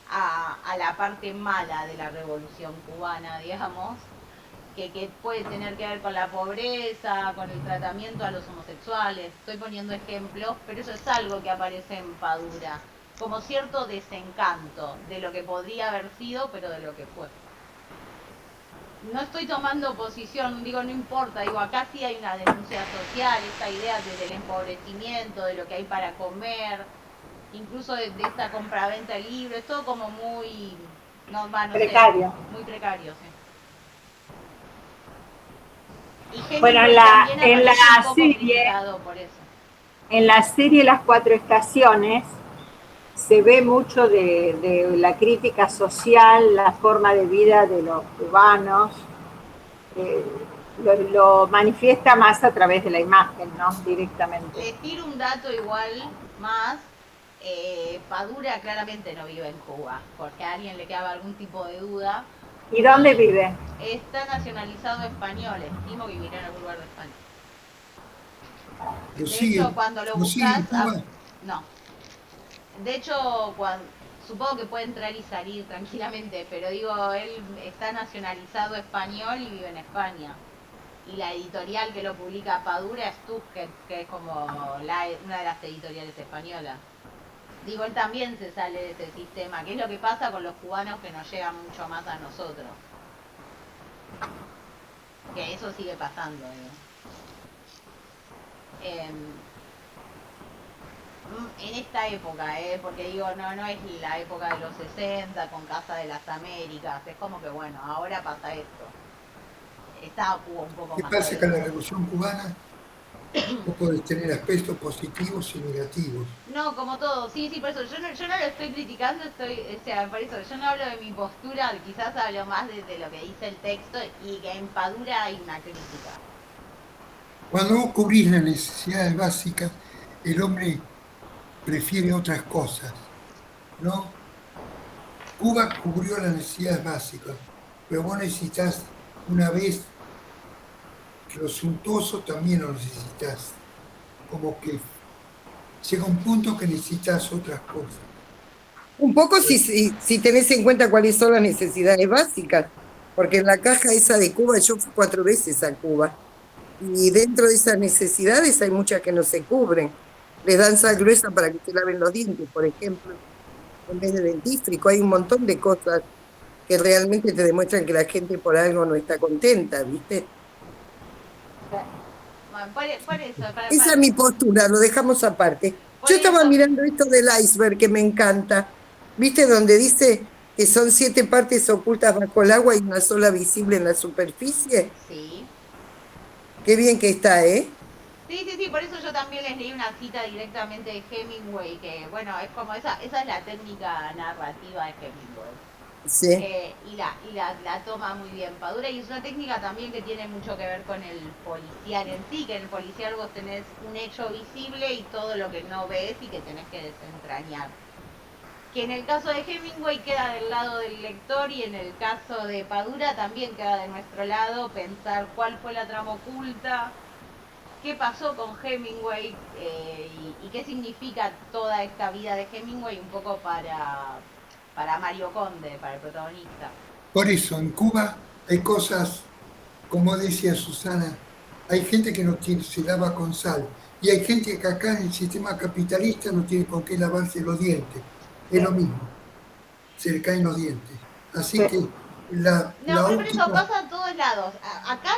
a la parte mala de la revolución cubana, digamos, que puede tener que ver con la pobreza, con el tratamiento a los homosexuales. Estoy poniendo ejemplos, pero eso es algo que aparece en Padura, como cierto desencanto de lo que podría haber sido, pero de lo que fue. No estoy tomando posición, digo, no importa, digo, acá sí hay una denuncia social, esta idea del empobrecimiento, de lo que hay para comer, incluso de esta compraventa de libros, es todo como muy, no, no sé, Precario. muy precario, sí. Y Bueno, Hemingway también en la aparece un poco serie, criticado por eso. en la serie Las Cuatro Estaciones, se ve mucho de la crítica social, la forma de vida de los cubanos, eh, lo manifiesta más a través de la imagen, ¿no? Directamente. Les tiro un dato igual más. Padura claramente no vive en Cuba, porque a alguien le quedaba algún tipo de duda. ¿Y dónde Y vive? está nacionalizado español, estimo que vivirá en algún lugar de España. lo De hecho, sigue, cuando lo lo sigue en buscas, Cuba. no. De hecho, supongo que puede entrar y salir tranquilamente, pero digo, él está nacionalizado español y vive en España. Y la editorial que lo publica Padura es Tusquets, que es como una de las editoriales españolas. Digo, él también se sale de ese sistema, que es lo que pasa con los cubanos que nos llegan mucho más a nosotros. Que eso sigue pasando, digo. En esta época, porque digo, no es la época de los 60 con Casa de las Américas, es como que bueno, ahora pasa esto. Está Cuba un poco ¿Qué más pasa con la abierto. Revolución Cubana? Vos podés tener aspectos positivos y negativos. No, como todo, sí, sí, por eso yo no lo estoy criticando, o sea, por eso yo no hablo de mi postura, quizás hablo más de lo que dice el texto y que en Padura hay una crítica. Cuando vos cubrís las necesidades básicas, el hombre prefiere otras cosas, ¿no? Cuba cubrió las necesidades básicas, pero vos necesitas, una vez que lo suntuoso también lo necesitas. Como que llega un punto que necesitas otras cosas. Un poco si tenés en cuenta cuáles son las necesidades básicas, porque en la caja esa de Cuba, yo fui 4 veces a Cuba, y dentro de esas necesidades hay muchas que no se cubren. Les dan sal gruesa para que se laven los dientes, por ejemplo, en vez de dentífrico. Hay un montón de cosas que realmente te demuestran que la gente por algo no está contenta, ¿viste? Bueno, por eso, Esa es mi postura, lo dejamos aparte. por Yo estaba eso, mirando esto del iceberg que me encanta, ¿viste? Donde dice que son 7 partes ocultas bajo el agua y una sola visible en la superficie. sí. Qué bien que está, ¿eh? Sí, sí, sí, por eso yo también les leí una cita directamente de Hemingway, que bueno, es como esa es la técnica narrativa de Hemingway. Sí. La toma muy bien Padura y es una técnica también que tiene mucho que ver con el policial en sí, que en el policial vos tenés un hecho visible y todo lo que no ves y que tenés que desentrañar. Que en el caso de Hemingway queda del lado del lector y en el caso de Padura también queda de nuestro lado pensar cuál fue la trama oculta, qué pasó con Hemingway y qué significa toda esta vida de Hemingway un poco para Mario Conde, para el protagonista. Por eso, en Cuba hay cosas, como decía Susana, hay gente que no tiene, se lava con sal y hay gente que acá en el sistema capitalista no tiene con qué lavarse los dientes. Es Sí, lo mismo, se le caen los dientes. Así sí. que No, la pero por eso última, pasa en todos lados. Acá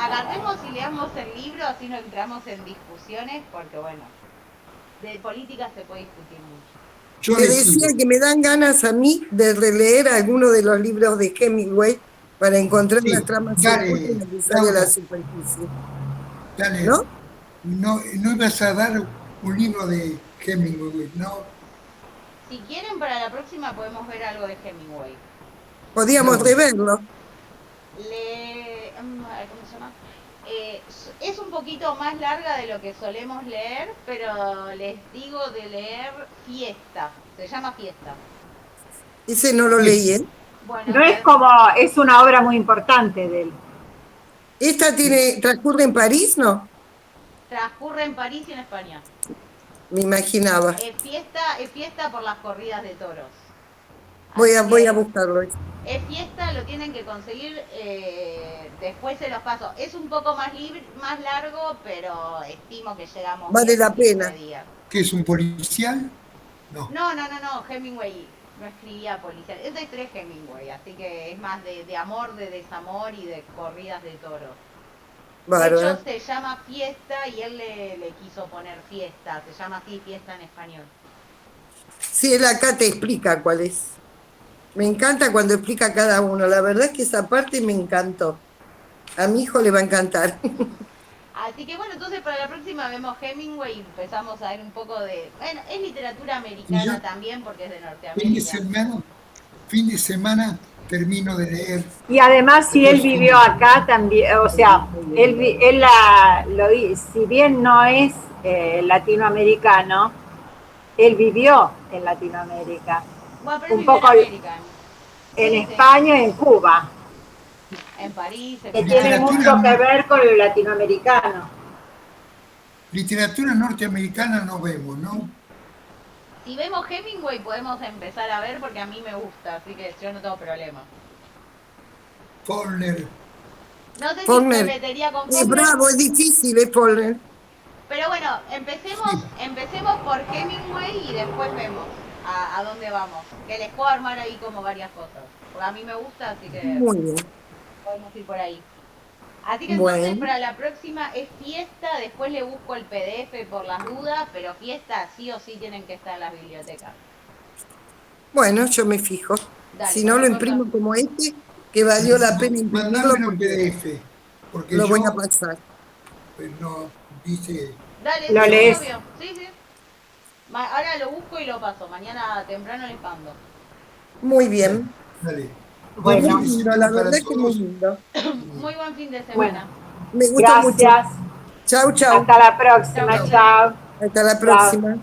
agarremos y leamos el libro, así no entramos en discusiones, porque bueno, de política se puede discutir mucho. yo Te les decía digo, que me dan ganas a mí de releer alguno de los libros de Hemingway para encontrar las sí, tramas ocultas y dale, lo que sale a la Laura, superficie, dale, ¿no? no, no ibas a dar un libro de Hemingway, ¿no, Si quieren, para la próxima podemos ver algo de Hemingway. Podíamos Laura? reverlo. ¿Cómo se llama? Es un poquito más larga de lo que solemos leer, pero les digo de leer Fiesta. Se llama Fiesta. Ese no lo leí, Fiesta. ¿eh? Bueno, No es como, es una obra muy importante de él. Esta transcurre en París, ¿no? transcurre en París y en España. Me imaginaba. Es fiesta por las corridas de toros. Voy Así a, voy a que buscarlo. es fiesta, lo tienen que conseguir. Después se los paso. Es un poco más largo, pero estimo que llegamos Vale bien en la 15 pena. días. ¿Qué es un policial? No. No. Hemingway no escribía policial. Es de tres Hemingway, así que es más de amor, de desamor y de corridas de toros. De hecho, Bárbaro. se llama Fiesta y él le quiso poner fiesta. Se llama así, Fiesta en español. Sí, él acá te explica cuál es. Me encanta cuando explica cada uno. La verdad es que esa parte me encantó. A mi hijo le va a encantar. Así que bueno, entonces para la próxima vemos Hemingway y empezamos a ver un poco de... Bueno, es literatura Y yo, americana también porque es de fin de Norteamérica. semana, fin de semana termino de leer Y además, si él dos vivió tomos. acá también, o sea, si bien no es latinoamericano, él vivió en Latinoamérica, Bueno, pero él un vivió en poco América. en Sí, sí. España y en Cuba, En París, que tiene exactamente. Literatura, mucho que ver con lo latinoamericano. literatura norteamericana no vemos, ¿no? Si vemos Hemingway podemos empezar a ver porque a mí me gusta, así que yo no tengo problema. Faulkner, No sé si me Faulkner. metería con Es Faulkner, bravo, es difícil, es Faulkner. pero bueno, sí, empecemos por Hemingway y después vemos a dónde vamos. Que les puedo armar ahí como varias cosas. Porque a mí me gusta, así que Muy bien. podemos ir por ahí. Así que Bueno. entonces para la próxima es fiesta, después le busco el PDF por las dudas, pero fiesta sí o sí tienen que estar en las bibliotecas. Bueno, yo me fijo. Dale, Si no lo cualquier cosa. imprimo como este, que valió la pena imprimirlo Mandámelo en porque PDF, porque lo voy yo a pasar. no dice. Dale, ¿Lo sí, lees? obvio. Sí, sí. Ahora lo busco y lo paso. Mañana temprano les mando. Muy bien. Dale. Buen Muy Bueno, fin de lindo, la semana para verdad que muy todos. lindo. Muy buen fin de bueno, semana. Me gustó mucho. gracias. Chau, chau. Hasta la Chau, próxima. Chau. Chao. Hasta la Chao. próxima.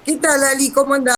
¿Qué tal, Ali? ¿Cómo andás?